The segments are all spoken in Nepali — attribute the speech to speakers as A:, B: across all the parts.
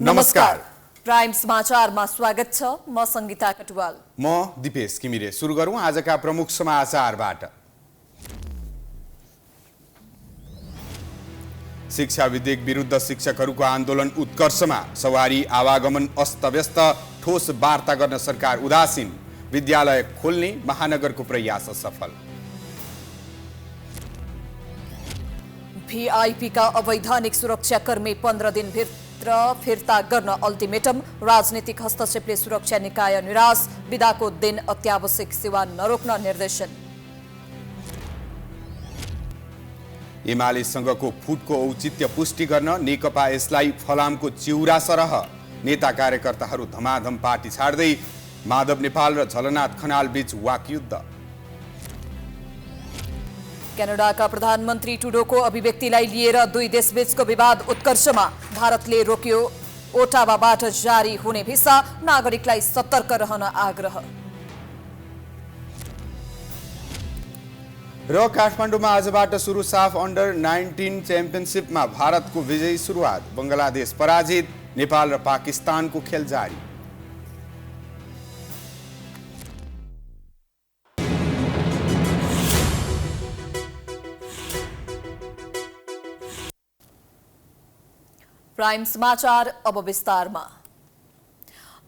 A: नमस्कार।
B: प्राइम समाचारमा स्वागत छ। म संगीता कटुवाल।
A: म दिपेश किमिरे। सुरु गरौँ आजका प्रमुख समाचारबाट। शिक्षा विधेयक विरुद्ध शिक्षकहरूको आन्दोलन उत्कर्षमा, सवारी आवागमन अस्तव्यस्त, ठोस वार्ता गर्न सरकार उदासीन, विद्यालय खोल्ने महानगरको प्रयास सफल।
B: भिआइपी का अवैधानिक सुरक्षाकर्मी 15 दिनभित्र फिर्ता गर्न अल्टिमेटम, राजनीतिक हस्तक्षेपले सुरक्षा निकाय निराश, बिदाको दिन अत्यावश्यक सेवा नरोक्न निर्देशन।
A: एमालेसँगको फुटको औचित्य पुष्टि गर्न नेकपा यसलाई फलामको चिउरा सरह, नेता कार्यकर्ताहरू धमाधम पार्टी छाड्दै, माधव नेपाल र झलनाथ खनाल बीच वाकयुद्ध।
B: क्यानाडाका प्रधानमन्त्री ट्रुडोको अभिव्यक्तिलाई लिएर दुई देशबीचको विवाद उत्कर्षमा, भारतले रोक्यो ओटावाबाट जारी हुने भिसा, नागरिकलाई सतर्क रहन आग्रह।
A: र काठमाडौँमा आजबाट सुरु साफ अन्डर 19 च्याम्पियनसिपमा भारतको विजयी सुरुवात, बङ्गलादेश पराजित, नेपाल र पाकिस्तानको खेल जारी।
B: प्राइम समाचार अब विस्तारमा।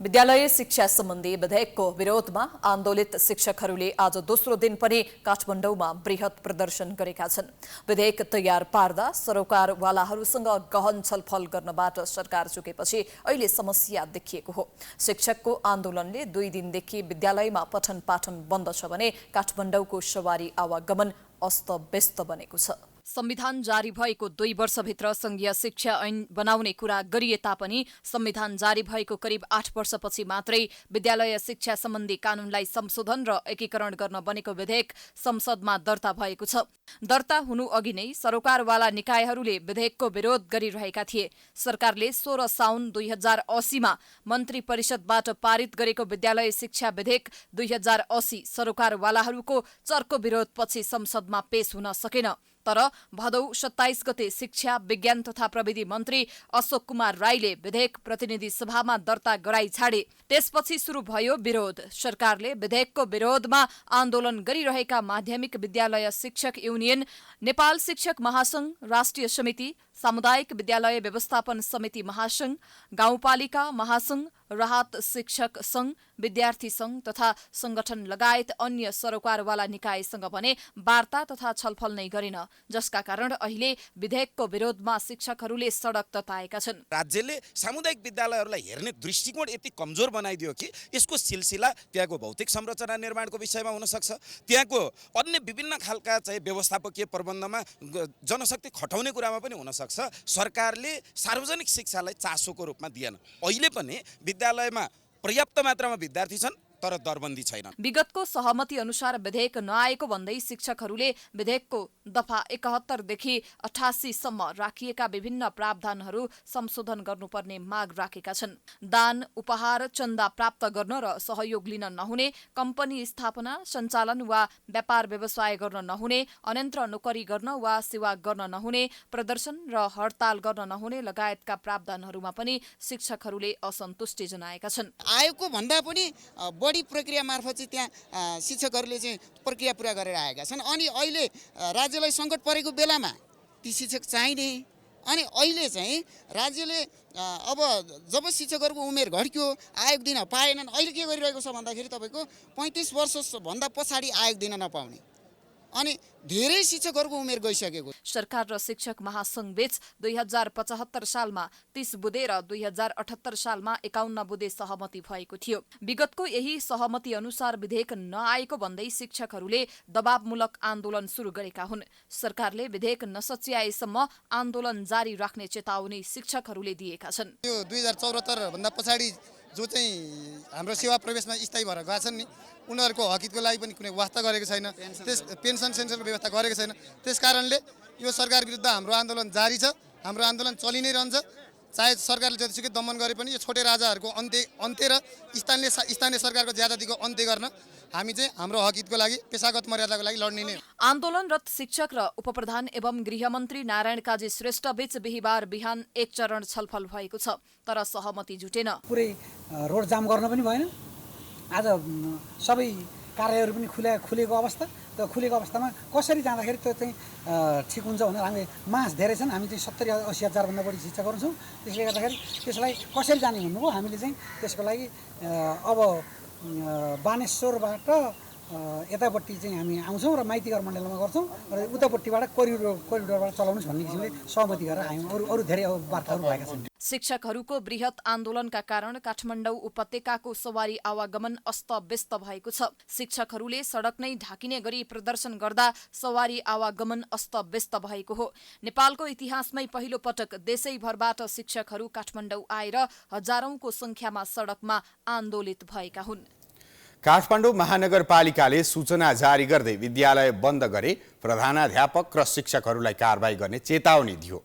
B: विद्यालय शिक्षा सम्बन्धी विधेयकको विरोधमा आन्दोलित शिक्षकहरूले आज दोस्रो दिन पनि काठमाडौँमा बृहत प्रदर्शन गरेका छन्। विधेयक तयार पार्दा सरोकारवालाहरूसँग गहन छलफल गर्नबाट सरकार चुकेपछि अहिले समस्या देखिएको हो। शिक्षकको आन्दोलनले 2 दिनदेखि विद्यालयमा पठन पाठन बन्द छ भने काठमाडौँको सवारी आवागमन अस्तव्यस्त बनेको छ। संविधान जारी भएको 2 वर्षभित्र संघीय शिक्षा ऐन बनाउने कुरा गरिए तापनि संविधान जारी भएको करिब 8 वर्षपछि मात्रै विद्यालय शिक्षा सम्बन्धी कानूनलाई संशोधन र एकीकरण गर्न बनेको विधेयक संसदमा दर्ता भएको छ। दर्ता हुनु अघि नै सरोकारवाला निकायहरूले विधेयकको विरोध गरिरहेका थिए। सरकारले 16 साउन 2080 मा मन्त्री परिषदबाट पारित गरेको विद्यालय शिक्षा विधेयक 2080 सरोकारवालाहरूको चर्को विरोधपछि संसदमा पेश हुन सकेन। तर भदौ 27 गते शिक्षा विज्ञान तथा प्रविधि मन्त्री अशोक कुमार राईले विधेयक प्रतिनिधि सभामा दर्ता गराई छाडे। त्यसपछि सुरु भयो विरोध। सरकारले विधेयकको विरोधमा आन्दोलन गरिरहेका माध्यमिक विद्यालय शिक्षक युनियन, नेपाल शिक्षक महासंघ, राष्ट्रिय समिति, सामुदायिक विद्यालय व्यवस्थापन समिति महासंघ, गाउँपालिका महासंघ, राहत शिक्षक संघ, विद्यार्थी संघ तथा संगठन लगायत अन्य सरोकारवाला निकायसँग भने वार्ता तथा छलफल नै गरेन, जसका कारण अहिले विधेयकको विरोधमा शिक्षकहरूले सडक तताएका छन्।
C: राज्यले सामुदायिक विद्यालयहरूलाई हेर्ने दृष्टिकोण यति कमजोर बनाइदियो कि यसको सिलसिला त्यहाँको भौतिक संरचना निर्माणको विषयमा हुन सक्छ, त्यहाँको अन्य विभिन्न खालका चाहिँ व्यवस्थापकीय प्रबन्धमा जनशक्ति खटाउने कुरामा पनि हुन सक्छ। सरकारले सार्वजनिक शिक्षालाई चासोको रूपमा दिएन। अहिले पनि विद्यालयमा पर्याप्त मात्रामा विद्यार्थी छन् तर दरबन्दी छैन।
B: विगतको सहमति अनुसार विधेयक नआएको भन्दै शिक्षकहरूले विधेयकको दफा 71 देखि 88 सम्म राखिएका विभिन्न प्रावधानहरू संशोधन गर्नुपर्ने माग राखेका छन्। दान, उपहार, चन्दा प्राप्त गर्न र सहयोग लिन नहुने, कम्पनी स्थापना, सञ्चालन वा व्यापार व्यवसाय गर्न नहुने, अन्यन्त्र नोकरी गर्न वा सेवा गर्न नहुने, प्रदर्शन र हडताल गर्न नहुने लगायतका प्रावधानहरूमा पनि शिक्षकहरूले असन्तुष्टि जनाएका छन्।
D: आयोगको भन्दा पनि बढी प्रक्रिया मार्फत चाहिँ त्यहाँ शिक्षकहरूले चाहिँ प्रक्रिया पुरा गरेर आएका छन्। अनि अहिले राज्यलाई सङ्कट परेको बेलामा ती शिक्षक चाहिने, अनि अहिले चाहिँ राज्यले अब जब शिक्षकहरूको उमेर घट्यो, आयोग दिन पाएनन्, अहिले के गरिरहेको छ भन्दाखेरि तपाईँको 35 वर्षभन्दा पछाडि आयोग दिन नपाउने, अनि धेरै शिक्षकहरूको उमेर गइसकेको।
B: सरकार र शिक्षक महासंघ बीच 2075 सालमा 30 बुँदे र 2078 सालमा 51 बुँदे सहमति भएको थियो। विगतको यही सहमति अनुसार विधेयक नआएको भन्दै शिक्षकहरूले दबावमूलक आन्दोलन सुरु गरेका हुन्। सरकारले विधेयक नसच्याएसम्म आन्दोलन जारी राख्ने चेतावनी शिक्षकहरूले दिएका छन्।
D: यो 2074 भन्दा पछाडि जो चाहिँ हाम्रो सेवा प्रवेशमा स्थायी भएर गएका छन् नि, उनीहरूको हकितको लागि पनि कुनै वास्ता गरेको छैन, त्यस पेन्सन सेन्सनको व्यवस्था गरेको छैन। त्यस कारणले यो सरकार विरुद्ध हाम्रो आन्दोलन जारी छ। हाम्रो आन्दोलन चलि नै रहन्छ। चाहे सरकारले जतिसुकै दमन गरे पनि यो छोटे राजाहरूको अन्त्य र स्थानीय सरकारको ज्यादतीको अन्त्य गर्न
E: हामी चाहिँ हाम्रो हक हितको लागि पेशागत मर्यादाको लागि लड्ने नै हो।
B: आन्दोलनरत शिक्षक र उपप्रधान एवं गृहमन्त्री नारायण काजी श्रेष्ठ बीच बिहिबार बिहान एक चरण छलफल भएको छ, तर सहमति जुटेन।
F: पुरै रोड जाम गर्न पनि भएन। आज सबै कार्यालयहरू पनि खुलेको अवस्था, त्यो खुलेको अवस्थामा कसरी जाँदाखेरि त्यो चाहिँ ठिक हुन्छ भनेर हामी मास धेरै छन्, हामी चाहिँ 70-80 हजारभन्दा बढी शिक्षकहरू छौँ। त्यसले गर्दाखेरि त्यसलाई कसरी जाने भन्नुभयो। हामीले चाहिँ त्यसको लागि अब बानेश्वरबाट यतापट्टि चाहिँ हामी आउँछौँ र माइतीघर मण्डलमा गर्छौँ र उतापट्टिबाट कोरिडोरबाट चलाउनुहोस् भन्ने किसिमले सहमति गरेर हामी अरू धेरै वार्ताहरू भएका छन्।
B: शिक्षकहरूको बृहत आन्दोलनका कारण काठमाडौँ उपत्यकाको सवारी आवागमन अस्तव्यस्त भएको छ। शिक्षकहरूले सडक नै ढाकिने गरी प्रदर्शन गर्दा सवारी आवागमन अस्तव्यस्त भएको हो। नेपालको इतिहासमै पहिलो पटक देशैभरबाट शिक्षकहरू काठमाडौँ आएर हजारौंको संख्यामा सडकमा आन्दोलित भएका हुन्।
A: काठमाडौँ महानगरपालिकाले सूचना जारी गर्दै विद्यालय बन्द गरे प्रधानाध्यापक र शिक्षकहरूलाई कारबाही गर्ने चेतावनी दियो।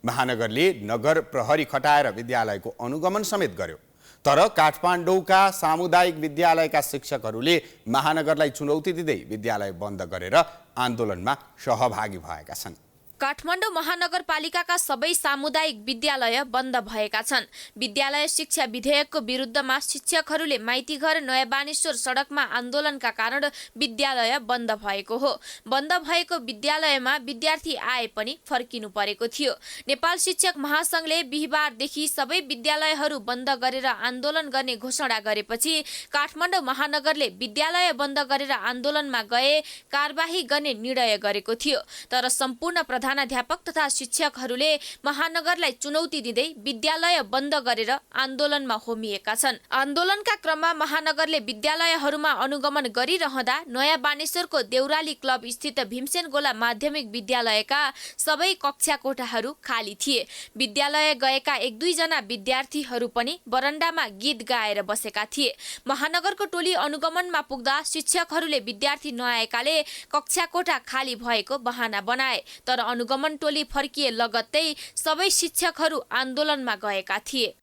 A: महानगरले नगर प्रहरी खटाएर विद्यालयको अनुगमन समेत गर्यो। तर काठमाडौँका सामुदायिक विद्यालयका शिक्षकहरूले महानगरलाई चुनौती दिँदै विद्यालय बन्द गरेर आन्दोलनमा सहभागी भएका छन्।
G: काठमाडौँ महानगरपालिकाका सबै सामुदायिक विद्यालय बन्द भएका छन्। विद्यालय शिक्षा विधेयकको विरुद्धमा शिक्षकहरूले माइतीघर नयाँ बानेश्वर सडकमा आन्दोलनका कारण विद्यालय बन्द भएको हो। बन्द भएको विद्यालयमा विद्यार्थी आए पनि फर्किनु परेको थियो। नेपाल शिक्षक महासंघले बिहिबारदेखि सबै विद्यालयहरू बन्द गरेर आन्दोलन गर्ने घोषणा गरेपछि काठमाडौँ महानगरले विद्यालय बन्द गरेर आन्दोलनमा गए कारबाही गर्ने निर्णय गरेको थियो। तर सम्पूर्ण प्रधानाध्यापक तथा शिक्षकहरूले महानगरलाई चुनौती दिँदै विद्यालय बन्द गरेर आन्दोलनमा होमिएका छन्। आन्दोलनका क्रममा महानगरले विद्यालयहरूमा अनुगमन गरिरहँदा नयाँ बानेश्वरको देउराली क्लब स्थित भीमसेन गोला माध्यमिक विद्यालयका सबै कक्षा कोठाहरू खाली थिए। विद्यालय गएका 1-2 जना विद्यार्थीहरू पनि बरन्डामा गीत गाएर बसेका थिए। महानगरको टोली अनुगमनमा पुग्दा शिक्षकहरूले विद्यार्थी नआएकाले कक्षा कोठा खाली भएको बहाना बनाए। तर अनुगमन टोली फर्किए लगत्तै सबै शिक्षकहरू आन्दोलनमा गएका थिए।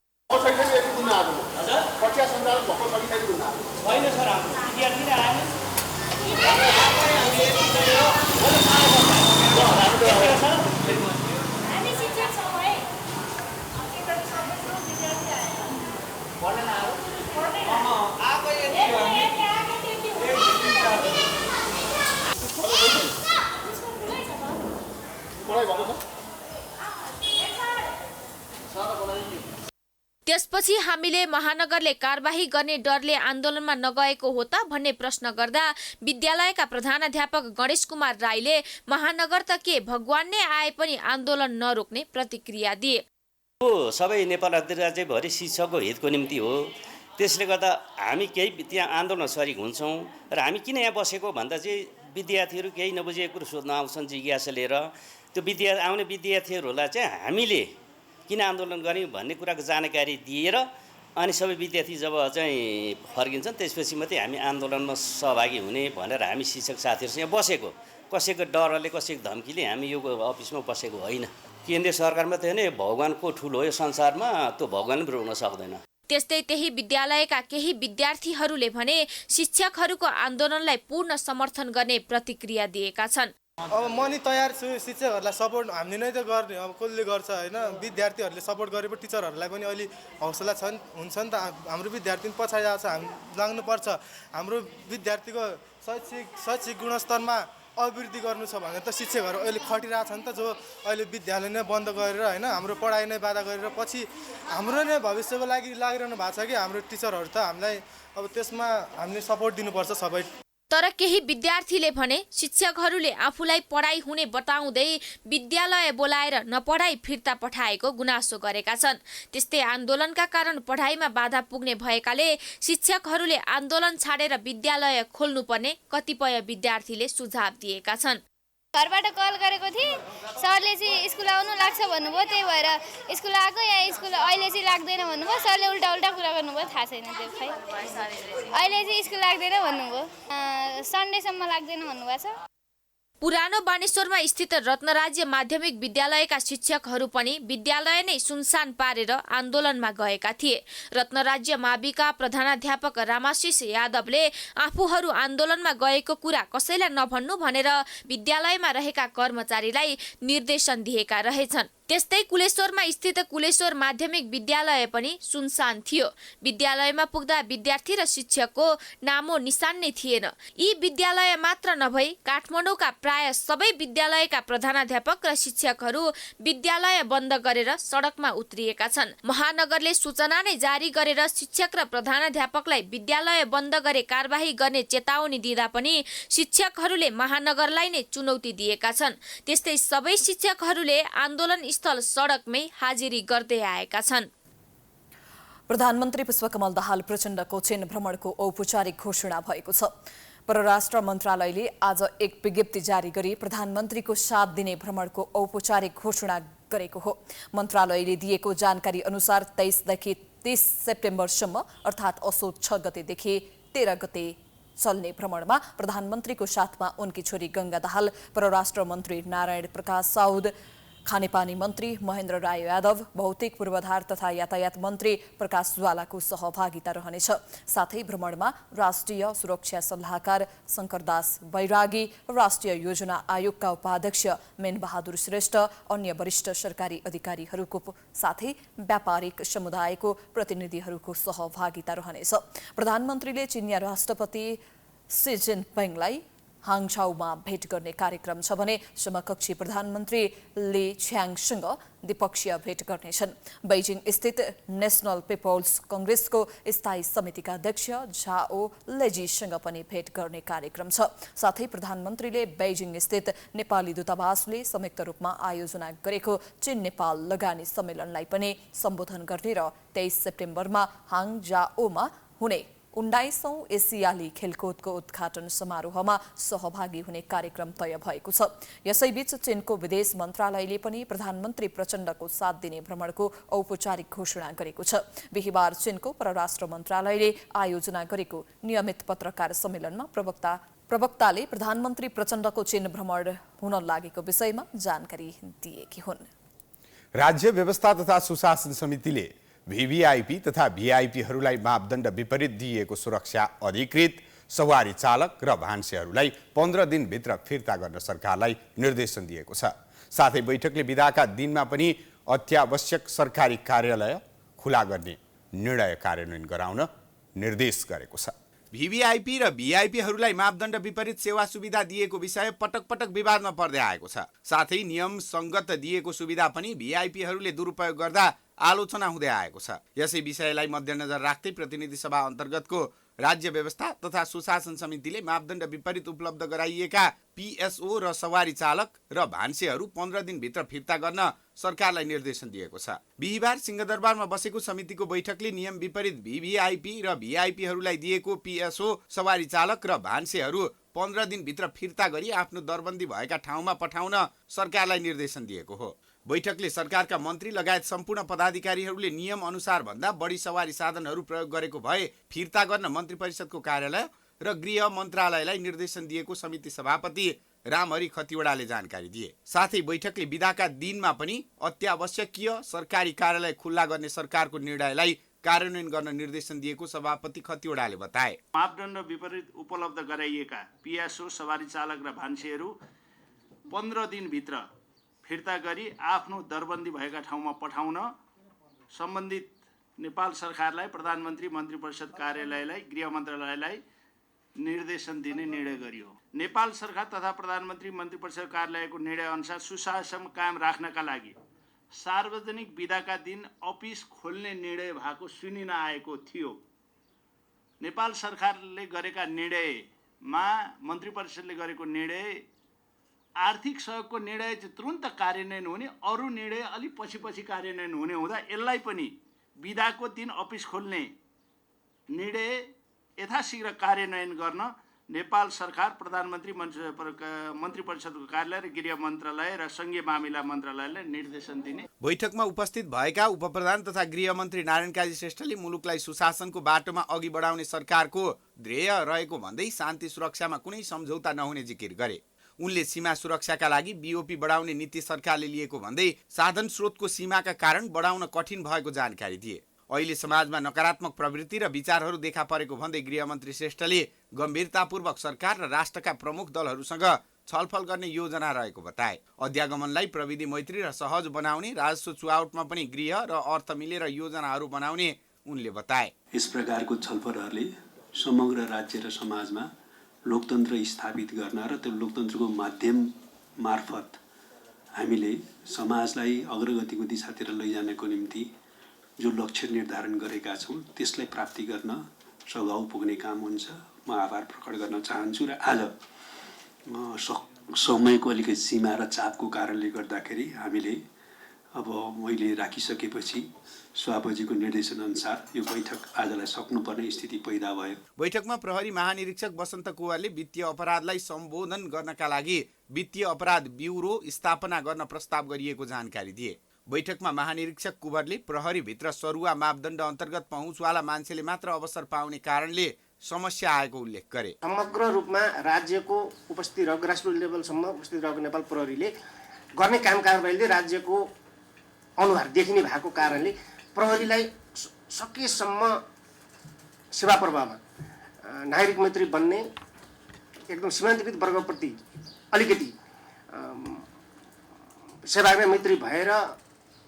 G: त्यसपछि हामीले महानगरले कारबाही गर्ने डरले आन्दोलनमा नगएको हो त भन्ने प्रश्न गर्दा विद्यालयका प्रधानाध्यापक गणेश कुमार राईले महानगर त के भगवान नै आए पनि आन्दोलन नरोक्ने प्रतिक्रिया दिए।
H: सबै नेपाल राज्यभरि शिक्षकको हितको निम्ति हो। त्यसले गर्दा हामी केही त्यहाँ आन्दोलन सरिक हुन्छौँ र हामी किन यहाँ बसेको भन्दा चाहिँ विद्यार्थीहरू केही नबुझेको कुरो सोध्न आउँछन् जिज्ञासा लिएर। त्यो आउने विद्यार्थीहरूलाई चाहिँ हामीले किन आन्दोलन गर्ने भन्ने कुराको जानकारी दिएर अनि सबै विद्यार्थी जब चाहिँ फर्किन्छन् त्यसपछि मात्रै हामी आन्दोलनमा सहभागी हुने भनेर हामी शिक्षक साथीहरूसँग यहाँ बसेको। कसैको डरले कसैको धम्कीले हामी यो अफिसमा बसेको होइन। केन्द्रीय सरकार मात्रै होइन, भगवानको ठुलो हो यो संसारमा, त्यो भगवान पनि रोक्न सक्दैन।
G: त्यस्तै त्यही विद्यालयका केही विद्यार्थीहरूले भने शिक्षकहरूको आन्दोलनलाई पूर्ण समर्थन गर्ने प्रतिक्रिया दिएका छन्।
I: अब म नि तयार छु शिक्षकहरूलाई सपोर्ट हामीले नै त गर्ने, अब कसले गर्छ होइन। विद्यार्थीहरूले सपोर्ट गरेको टिचरहरूलाई पनि अहिले हौसला हुन्छ नि त। हाम्रो विद्यार्थी पनि पछाडि आएको छ, हामी लाग्नुपर्छ। हाम्रो विद्यार्थीको शैक्षिक गुणस्तरमा अभिवृद्धि गर्नु छ भने त शिक्षकहरू अहिले खटिरहेको छ नि त, जो अहिले विद्यालय नै बन्द गरेर होइन हाम्रो पढाइ नै बाधा गरेर पछि हाम्रो नै भविष्यको लागि लागिरहनु भएको छ कि हाम्रो टिचरहरू त हामीलाई अब त्यसमा हामीले सपोर्ट दिनुपर्छ सबै।
G: तर केही विद्यार्थीले भने शिक्षकहरूले आफूलाई पढाइ हुने बताउँदै विद्यालय बोलाएर नपढाइ फिर्ता पठाएको गुनासो गरेका छन्। त्यस्तै आन्दोलनका कारण पढाइमा बाधा पुग्ने भएकाले शिक्षकहरूले आन्दोलन छाडेर विद्यालय खोल्नुपर्ने कतिपय विद्यार्थीले सुझाव दिएका छन्।
J: घरबाट कल गरेको थिएँ, सरले चाहिँ स्कुल आउनु लाग्छ भन्नुभयो, त्यही भएर स्कुल आएको या स्कुल अहिले चाहिँ लाग्दैन भन्नुभयो। सरले उल्टा कुरा गर्नुभयो, थाहा छैन त्यो खै। अहिले चाहिँ स्कुल लाग्दैन भन्नुभयो, सन्डेसम्म लाग्दैन भन्नुभएको छ।
G: पुरानो बानेश्वरमा स्थित रत्नराज्य माध्यमिक विद्यालयका शिक्षकहरू पनि विद्यालय नै सुनसान पारेर आन्दोलनमा गएका थिए। रत्नराज्य माविका प्रधानाध्यापक रामाशिष यादवले आफूहरू आन्दोलनमा गएको कुरा कसैलाई नभन्नु भनेर विद्यालयमा रहेका कर्मचारीलाई निर्देशन दिएका रहेछन्। त्यस्तै कुलेश्वरमा स्थित कुलेश्वर माध्यमिक विद्यालय पनि सुनसान थियो। विद्यालयमा पुग्दा विद्यार्थी र शिक्षकको नामो निशान नै थिएन। यी विद्यालय मात्र नभई काठमाडौँका प्राय सबै विद्यालयका प्रधानाध्यापक र शिक्षकहरू विद्यालय बन्द गरेर सडकमा उत्रिएका छन्। महानगरले सूचना नै जारी गरेर शिक्षक र प्रधानाध्यापकलाई विद्यालय बन्द गरे कारबाही गर्ने चेतावनी दिँदा पनि शिक्षकहरूले महानगरलाई नै चुनौती दिएका छन्। त्यस्तै सबै शिक्षकहरूले आन्दोलन स्थल सडकमै हाजिरी गर्दै आएका छन्।
B: प्रधानमन्त्री पुष्पकमल दाहाल प्रचण्डको चीन भ्रमणको औपचारिक घोषणा भएको छ। परराष्ट्र मन्त्रालयले आज एक विज्ञप्ति जारी गरी प्रधानमन्त्रीको 7 दिने भ्रमणको औपचारिक घोषणा गरेको हो। मन्त्रालयले दिएको जानकारी अनुसार 23 देखि 30 सेप्टेम्बरसम्म अर्थात् असोज 6 गतेदेखि 13 गते चल्ने भ्रमणमा प्रधानमन्त्रीको साथमा उनकी छोरी गंगा दाहाल, परराष्ट्र मन्त्री नारायण प्रकाश साउद, खानेपानी मन्त्री महेन्द्र राय यादव, भौतिक पूर्वाधार तथा यातायात मन्त्री प्रकाश ज्वालाको सहभागिता रहनेछ। साथै भ्रमणमा राष्ट्रिय सुरक्षा सल्लाहकार शंकरदास बैरागी, राष्ट्रिय योजना आयोगका उपाध्यक्ष मेनबहादुर श्रेष्ठ, अन्य वरिष्ठ सरकारी अधिकारीहरूको साथै व्यापारिक समुदायको प्रतिनिधिहरूको सहभागिता रहनेछ। प्रधानमन्त्रीले चीनिया राष्ट्रपति सी जिनपिङलाई हाङझाउमा भेट गर्ने कार्यक्रम छ भने समकक्षी प्रधानमन्त्री ली छ्याङसँग द्विपक्षीय भेट गर्नेछन्। बेजिङ स्थित नेशनल पिपल्स कांग्रेसको स्थायी समितिका अध्यक्ष झाओ लेजीसँग पनि भेट गर्ने कार्यक्रम छ। साथै प्रधानमन्त्रीले बेजिङ स्थित नेपाली दूतावासले संयुक्त रूपमा आयोजना गरेको चीन नेपाल लगानी सम्मेलनलाई पनि सम्बोधन गर्ने र 23 सेप्टेम्बरमा हाङझाओमा हुने 19औं एसियाली खेलकुदको उद्घाटन समारोहमा सहभागी हुने कार्यक्रम तय भएको छ। यसैबीच चीनको विदेश मन्त्रालयले पनि प्रधानमन्त्री प्रचण्डको 7 दिने भ्रमणको औपचारिक घोषणा गरेको छ। बिहिबार चीनको परराष्ट्र मन्त्रालयले आयोजना गरेको नियमित पत्रकार सम्मेलनमा प्रवक्ताले प्रधानमन्त्री प्रचण्डको चीन भ्रमण हुन लागेको विषयमा जानकारी दिएकी हुन्।
A: राज्य व्यवस्था तथा सुशासन समितिले VVIP तथा VIPहरूलाई मापदण्ड विपरीत दिइएको सुरक्षा अधिकृत, सवारी चालक र भान्सेहरूलाई 15 दिनभित्र फिर्ता गर्न सरकारलाई निर्देशन दिएको छ। साथै बैठकले बिदाका दिनमा पनि अत्यावश्यक सरकारी कार्यालय खुला गर्ने निर्णय कार्यान्वयन गराउन निर्देश गरेको छ। VVIP र VIPहरूलाई मापदण्ड विपरीत सेवा सुविधा दिएको विषय पटक पटक विवादमा पर्दै आएको छ। साथै नियम संगत दिएको सुविधा पनि VIPहरूले दुरुपयोग गर्दा आलोचना हुँदै आएको छ। यसै विषयलाई मध्यनजर राख्दै प्रतिनिधि सभा अन्तर्गतको राज्य व्यवस्था तथा सुशासन समितिले मापदण्ड विपरीत उपलब्ध गराइएका PSO र सवारी चालक र भान्सेहरू 15 दिनभित्र फिर्ता गर्न सरकारलाई निर्देशन दिएको छ। बिहिबार सिंहदरबारमा बसेको समितिको बैठकले नियम विपरीत VVIP र VIPहरूलाई दिएको PSO, सवारी चालक र भान्सेहरू 15 दिनभित्र फिर्ता गरी आफ्नो दरबन्दी भएका ठाउँमा पठाउन सरकारलाई निर्देशन दिएको हो। बैठकले सरकारका मन्त्री लगायत सम्पूर्ण पदाधिकारीहरूले नियम अनुसार भन्दा बढी सवारी साधनहरू प्रयोग गरेको भए फिर्ता गर्न मन्त्री परिषदको कार्यालय र गृह मन्त्रालयलाई निर्देशन दिएको समिति सभापति रामहरि खतिवडाले जानकारी दिए। साथै बैठकले बिदाका दिनमा पनि अत्यावश्यकीय सरकारी कार्यालय खुल्ला गर्ने सरकारको निर्णयलाई कार्यान्वयन गर्न निर्देशन दिएको सभापति खतिवडाले बताए।
K: मापदण्ड विपरीत उपलब्ध गराइएका PSO, सवारी चालक र भान्सेहरू 15 दिनभित्र फिर्ता गरी आफ्नो दरबन्दी भएका ठाउँमा पठाउन सम्बन्धित नेपाल सरकारलाई, प्रधानमन्त्री, मन्त्री परिषद कार्यालयलाई, गृह मन्त्रालयलाई निर्देशन दिने निर्णय गरियो। नेपाल सरकार तथा प्रधानमन्त्री, मन्त्री परिषद कार्यालयको निर्णय अनुसार सुशासन कायम राख्नका लागि सार्वजनिक बिदाका दिन अफिस खोल्ने निर्णय भएको सुनिन आएको थियो। नेपाल सरकारले गरेका निर्णयमा मन्त्री परिषदले गरेको निर्णय आर्थिक सहयोगको निर्णय चाहिँ तुरुन्त कार्यान्वयन हुने, अरू निर्णय अलि पछि कार्यान्वयन हुने हुँदा यसलाई पनि बिदाको दिन अफिस खोल्ने निर्णय यथाशीघ्र कार्यान्वयन गर्न नेपाल सरकार, प्रधानमन्त्री, मन्त्री परिषदको कार्यालय र गृह मन्त्रालय र संघीय मामिला मन्त्रालयलाई निर्देशन दिने।
A: बैठकमा उपस्थित भएका उपप्रधान तथा गृहमन्त्री नारायण काजी श्रेष्ठले मुलुकलाई सुशासनको बाटोमा अघि बढाउने सरकारको ध्येय रहेको भन्दै शान्ति सुरक्षामा कुनै सम्झौता नहुने जिकिर गरे। उनले सीमा सुरक्षाका लागि बीओपी बढाउने नीति सरकारले लिएको भन्दै साधन स्रोतको सीमाका कारण बढाउन कठिन भएको जानकारी दिए। अहिले समाजमा नकारात्मक प्रवृत्ति र विचारहरू देखा परेको भन्दै गृहमन्त्री श्रेष्ठले गम्भीरतापूर्वक सरकार र राष्ट्रका प्रमुख दलहरूसँग छलफल गर्ने योजना रहेको बताए। अध्यागमनलाई प्रविधि मैत्री र सहज बनाउने, राजस्व चुहावटमा पनि गृह र अर्थ मिलेर योजनाहरू बनाउने उनले बताए।
L: यस प्रकारको छलफलहरूले समग्र राज्य र समाजमा लोकतन्त्र स्थापित गर्न र त्यो लोकतन्त्रको माध्यम मार्फत हामीले समाजलाई अग्रगतिको दिशातिर लैजानको निम्ति जो लक्ष्य निर्धारण गरेका छौँ त्यसलाई प्राप्ति गर्न सघाउ पुग्ने काम हुन्छ। म आभार प्रकट गर्न चाहन्छु र आज समयको अलिकति सीमा र चापको कारणले गर्दाखेरि हामीले अब मैले राखिसकेपछि सभापतिको निर्देशन अनुसार यो बैठक आजलाई सक्नुपर्ने स्थिति पैदा भयो।
A: बैठकमा प्रहरी महानिरीक्षक वसन्त कुँवरले वित्तीय अपराधलाई सम्बोधन गर्नका लागि वित्तीय अपराध ब्युरो स्थापना गर्न प्रस्ताव गरिएको जानकारी दिए। बैठकमा महानिरीक्षक कुँवरले प्रहरीभित्र सरुवा मापदण्ड अन्तर्गत पहुँचवाला मान्छेले मात्र अवसर पाउने कारणले समस्या आएको उल्लेख गरे।
M: समग्र रूपमा राज्यको उपस्थिति रहेको ग्रासरुट लेभलसम्म उपस्थित रहेको नेपाल प्रहरीले गर्ने काम कारबाहीले राज्यको अनुहार देखिने भएको कारणले प्रहरीलाई सकेसम्म सेवा प्रवाहमा नागरिक मैत्री बन्ने एकदम सीमान्तकृत वर्गप्रति अलिकति सेवामा मैत्री भएर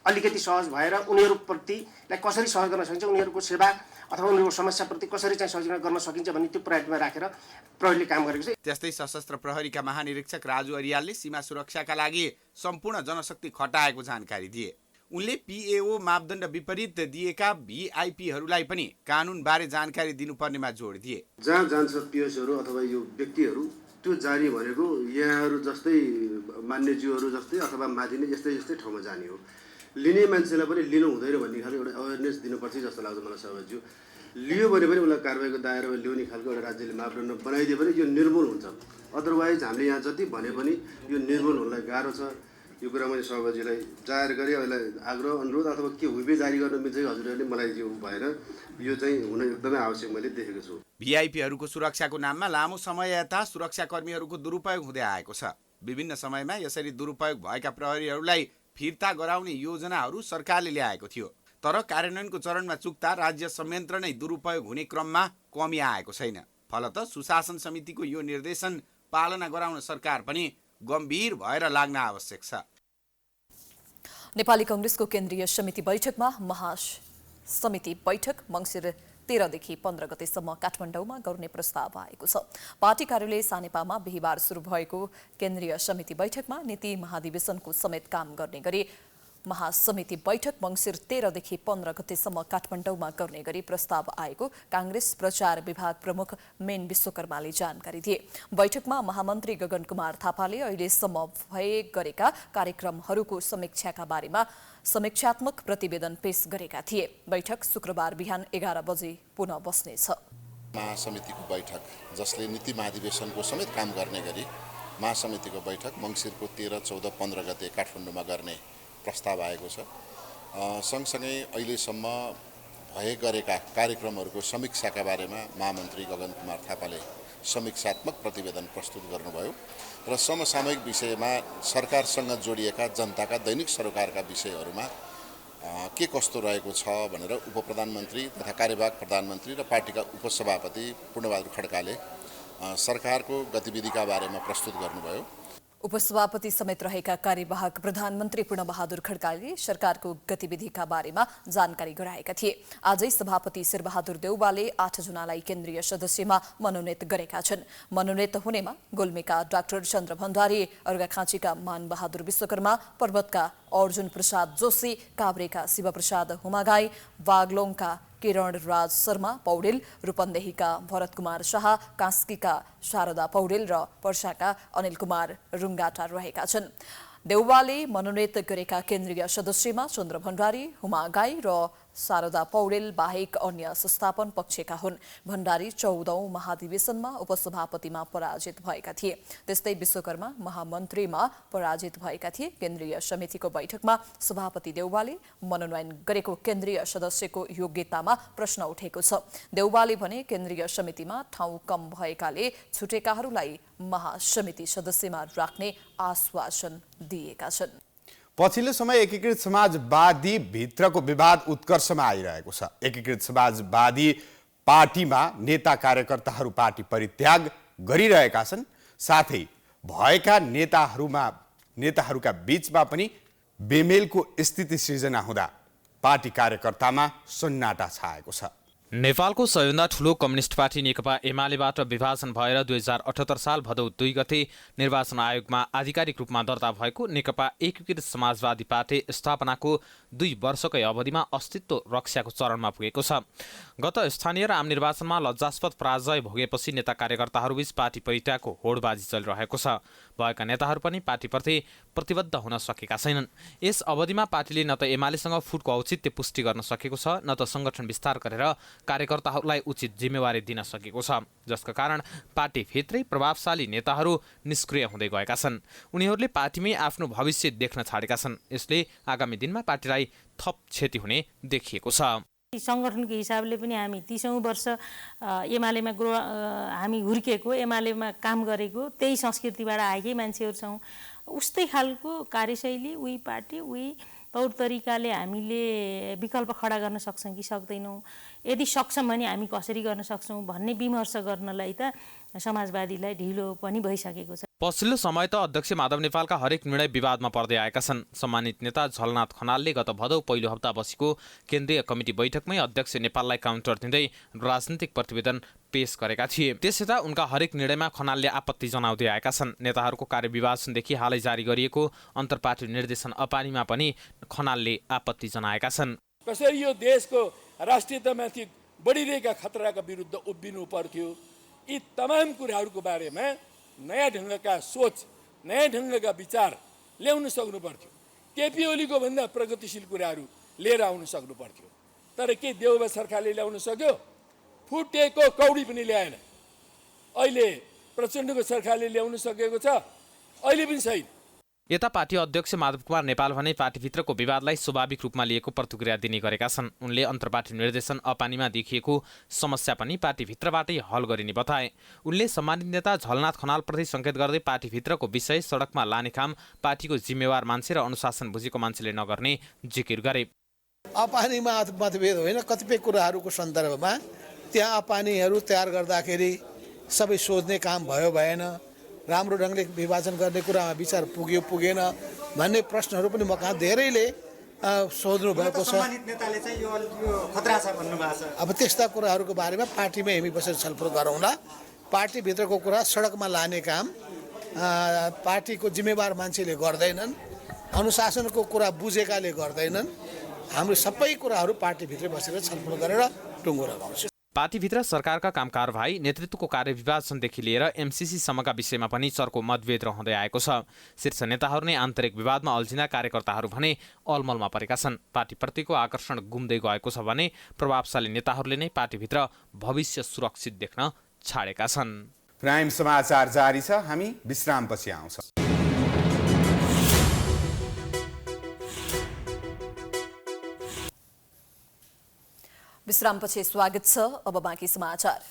M: अलिकति सहज भएर उनीहरूप्रतिलाई कसरी सहज गर्न सकिन्छ, उनीहरूको सेवा अथवा उनीहरूको समस्याप्रति कसरी चाहिँ सहजीकरण गर्न सकिन्छ भन्ने त्यो प्रायोरिटीमा राखेर प्रहरीले काम गरेको छ।
A: त्यस्तै सशस्त्र प्रहरीका महानिरीक्षक राजु अरियालले सीमा सुरक्षाका लागि सम्पूर्ण जनशक्ति खटाएको जानकारी दिए। उनले पिएओ मापदण्ड विपरीत दिएका भिआइपीहरूलाई पनि कानुनबारे जानकारी दिनुपर्नेमा जोड दिए।
N: जहाँ जान्छ पिएसहरू अथवा यो व्यक्तिहरू त्यो जाने भनेको यहाँहरू जस्तै मान्यज्यूहरू जस्तै अथवा माथि नै यस्तै यस्तै ठाउँमा जाने हो। लिने मान्छेलाई पनि लिनु हुँदैन भन्ने खालको एउटा अवेरनेस दिनुपर्छ जस्तो लाग्छ मलाई। सभाज्यू लियो भने पनि उसलाई कारबाहीको दायरामा ल्याउने खालको एउटा राज्यले मापदण्ड बनाइदियो भने यो निर्मूल हुन्छ। अदरवाइज हामीले यहाँ जति भने पनि यो निर्मूल हुनलाई गाह्रो छ। यो कुरा मैले सभाजीलाई जाहेर गरेँ, यसलाई आग्रह अनुरोध अथवा के हुबे जारी गर्न मिल्छ हजुरहरूले मलाई यो भएर यो चाहिँ हुन एकदमै आवश्यक मैले देखेको छु।
A: भिआइपीहरूको सुरक्षाको नाममा लामो समय यता सुरक्षाकर्मीहरूको दुरुपयोग हुँदै आएको छ। विभिन्न समयमा यसरी दुरुपयोग भएका प्रहरीहरूलाई फिर्ता गराउने योजनाहरू सरकारले ल्याएको थियो, तर कार्यान्वयनको चरणमा चुक्दा राज्य संयन्त्र नै दुरुपयोग हुने क्रममा कमी आएको छैन। फलत सुशासन समितिको यो निर्देशन पालना गराउन सरकार पनि गम्भीर भएर लाग्न आवश्यक छ।
B: नेपाली कांग्रेसको केन्द्रीय समिति बैठकमा महासमिति बैठक मङ्सिर 13 देखि 15 गतेसम्म काठमाडौँमा गर्ने प्रस्ताव आएको छ। पार्टी कार्यालय सानेपामा बिहिबार सुरु भएको केन्द्रीय समिति बैठकमा नीति महाधिवेशनको समेत काम गर्ने गरी महासमिति बैठक मङ्सिर 13 देखि 15 गतेसम्म काठमाडौँमा गर्ने गरी प्रस्ताव आएको कांग्रेस प्रचार विभाग प्रमुख मेन विश्वकर्माले जानकारी दिए। बैठकमा महामन्त्री गगन कुमार थापाले अहिलेसम्म भए गरेका कार्यक्रमहरूको समीक्षाका बारेमा समीक्षात्मक प्रतिवेदन पेश गरेका थिए। बैठक शुक्रबार बिहान 11 बजे पुनः बस्नेछ।
O: महासमितिको बैठक जसले नीति महाधिवेशनको समेत काम गर्ने गरी महासमितिको बैठक मङ्सिरको 13, 14, 15 गते काठमाडौँमा गर्ने प्रस्ताव आएको छ। सँगसँगै अहिलेसम्म भए गरेका कार्यक्रमहरूको समीक्षाका बारेमा महामन्त्री गगन कुमार थापाले समीक्षात्मक प्रतिवेदन प्रस्तुत गर्नुभयो र समसामयिक विषयमा सरकारसँग जोडिएका जनताका दैनिक सरोकारका विषयहरूमा के कस्तो रहेको छ भनेर उपप्रधानमन्त्री तथा कार्यवाहक प्रधानमन्त्री र पार्टीका उपसभापति पूर्णबहादुर खड्काले सरकारको गतिविधिका बारेमा प्रस्तुत गर्नुभयो।
B: उपसभापति समेत रहेका कार्यवाहक प्रधानमन्त्री पूर्णबहादुर खड्काले सरकारको गतिविधिका बारेमा जानकारी गराएका थिए। आजै सभापति शेरबहादुर देउवाले 8 जनालाई केन्द्रीय सदस्यमा मनोनित गरेका छन्। मनोनित हुनेमा गुल्मीका डाक्टर चन्द्र भण्डारी, अर्घाखाँचीका मानबहादुर विश्वकर्मा, पर्वतका अर्जुन प्रसाद जोशी, काभ्रेका शिवप्रसाद हुमागाई, बागलोङका किरण राज शर्मा पौडेल, रूपन्देहीका भरत कुमार शाह, कास्कीका शारदा पौडेल र पर्साका अनिल कुमार रुङ्गाटा रहेका छन्। देउवाले मनोनित गरेका केन्द्रीय सदस्यमा चन्द्र भण्डारी, हुमागाई र शारदा पौडेल बाहेक अन्य संस्थापन पक्षका हुन्। भण्डारी 14औं महाधिवेशनमा उपसभापतिमा पराजित भएका थिए। त्यस्तै विश्वकर्मा महामन्त्रीमा पराजित भएका थिए। केन्द्रीय समितिको बैठकमा सभापति देउवाले मनोनयन गरेको केन्द्रीय सदस्यको योग्यतामा प्रश्न उठेको छ। देउवाले भने केन्द्रीय समितिमा ठाउँ कम भएकाले छुटेकाहरूलाई महासमिति सदस्यमा राख्ने आश्वासन दिएका छन्।
A: पछिल्लो समय एकीकृत समाजवादी भित्रको विवाद उत्कर्षमा आइरहेको छ। एकीकृत समाजवादी पार्टीमा नेता कार्यकर्ताहरू पार्टी परित्याग गरिरहेका छन्। साथै भएका नेताहरूका बीचमा पनि बेमेलको स्थिति सिर्जना हुँदा पार्टी कार्यकर्तामा सन्नाटा छाएको छ।
P: नेपालको सबैभन्दा ठूलो कम्युनिस्ट पार्टी नेकपा एमालेबाट विभाजन भएर 2078 साल भदौ 2 गते निर्वाचन आयोगमा आधिकारिक रूपमा दर्ता भएको नेकपा एकीकृत समाजवादी पार्टी स्थापनाको 2 वर्षकै अवधिमा अस्तित्व रक्षाको चरणमा पुगेको छ। गत स्थानीय र आम निर्वाचनमा लज्जास्पद पराजय भोगेपछि नेता कार्यकर्ताहरूबीच पार्टी परित्यागको होडबाजी चलिरहेको छ। भएका नेताहरू पनि पार्टीप्रति प्रतिबद्ध हुन सकेका छैनन्। यस अवधिमा पार्टीले न त एमालेसँग फुटको औचित्य पुष्टि गर्न सकेको छ, न त संगठन विस्तार गरेर कार्यकर्ताहरूलाई उचित जिम्मेवारी दिन सकेको छ, जसका कारण पार्टीभित्रै प्रभावशाली नेताहरू निष्क्रिय हुँदै गएका छन्। उनीहरूले पार्टीमै आफ्नो भविष्य देख्न छाडेका छन्। यसले आगामी दिनमा पार्टीलाई थप क्षति हुने देखिएको छ।
Q: संगठनको हिसाबले पनि हामी 30औं वर्ष एमालेमा हामी हुर्केको, एमालेमा काम गरेको, त्यही संस्कृतिबाट आएकै मान्छेहरू छौँ। उस्तै खालको कार्यशैली, उही पार्टी, उही तौर तरिकाले हामीले विकल्प खडा गर्न सक्छौँ कि सक्दैनौँ, यदि सक्छौँ भने हामी कसरी गर्न सक्छौँ भन्ने विमर्श गर्नलाई त समाजवादीलाई ढिलो पनि भइसकेको छ।
P: पछिल्लो समय त अध्यक्ष माधव नेपालका हरेक निर्णय विवादमा पर्दै आएका छन्। सम्मानित नेता झलनाथ खनालले गत भदौ पहिलो हप्ता बसेको केन्द्रीय कमिटी बैठकमै अध्यक्ष नेपाललाई काउन्टर दिँदै राजनीतिक प्रतिवेदन पेश गरेका थिए। त्यसयता उनका हरेक निर्णयमा खनालले आपत्ति जनाउँदै आएका छन्। नेताहरूको कार्यविभाजनदेखि हालै जारी गरिएको अन्तर्पार्टी निर्देशन अपानीमा पनि खनालले आपत्ति जनाएका छन्।
R: कसरी यो देशको राष्ट्रियतामाथि बढिरहेका खतराका विरुद्ध उभिनु पर्थ्यो, यी तमाम कुराहरूको बारेमा नयाँ ढङ्गका सोच, नयाँ ढङ्गका विचार ल्याउन सक्नु पर्थ्यो। केपी ओलीको भन्दा प्रगतिशील कुराहरू लिएर आउन सक्नु पर्थ्यो। तर के देउबा सरकारले ल्याउन सक्यो? फुटेको कौडी पनि ल्याएन। अहिले प्रचण्डको सरकारले ल्याउन सकेको छ, अहिले पनि छैन।
P: यता पार्टी अध्यक्ष माधव कुमार नेपाल भने पार्टीभित्रको विवादलाई स्वाभाविक रूपमा लिएको प्रतिक्रिया दिने गरेका छन्। उनले अन्तर्पार्टी निर्देशन अपानीमा देखिएको समस्या पनि पार्टीभित्रबाटै हल गरिने बताए। उनले सम्मानित नेता झलनाथ खनालप्रति सङ्केत गर्दै पार्टीभित्रको विषय सडकमा लाने काम पार्टीको जिम्मेवार मान्छे र अनुशासन बुझेको मान्छेले नगर्ने जिकिर गरे।
S: अपानीमा मतभेद होइन, कतिपय कुराहरूको सन्दर्भमा त्यहाँ अपानीहरू तयार गर्दाखेरि सबै सोध्ने काम भयो भएन, राम्रो ढङ्गले विभाजन गर्ने कुरामा विचार पुग्यो पुगेन भन्ने प्रश्नहरू पनि म कहाँ धेरैले सोध्नु भएको छ। अब त्यस्ता कुराहरूको बारेमा पार्टीमै हामी बसेर छलफल गरौँला। पार्टीभित्रको कुरा सडकमा लाने काम पार्टीको जिम्मेवार मान्छेले गर्दैनन्, अनुशासनको कुरा बुझेकाले गर्दैनन्। हाम्रो सबै कुराहरू पार्टीभित्रै बसेर छलफल गरेर टुङ्गो लगाउँछ।
P: पार्टीभित्र सरकारका कामकारबाही नेतृत्वको कार्यविभाजनदेखि लिएर एमसिसीसम्मका विषयमा पनि चर्को मतभेद रहँदै आएको छ। शीर्ष नेताहरू नै आन्तरिक विवादमा अल्झिँदा कार्यकर्ताहरू भने अलमलमा परेका छन्। पार्टीप्रतिको आकर्षण गुम्दै गएको छ भने प्रभावशाली नेताहरूले नै पार्टीभित्र भविष्य सुरक्षित देख्न छाडेका छन्।
A: प्राइम समाचार जारी छ, हामी विश्रामपछि आउँछौँ।
B: विश्रामपछि स्वागत छ। अब बाँकी समाचार।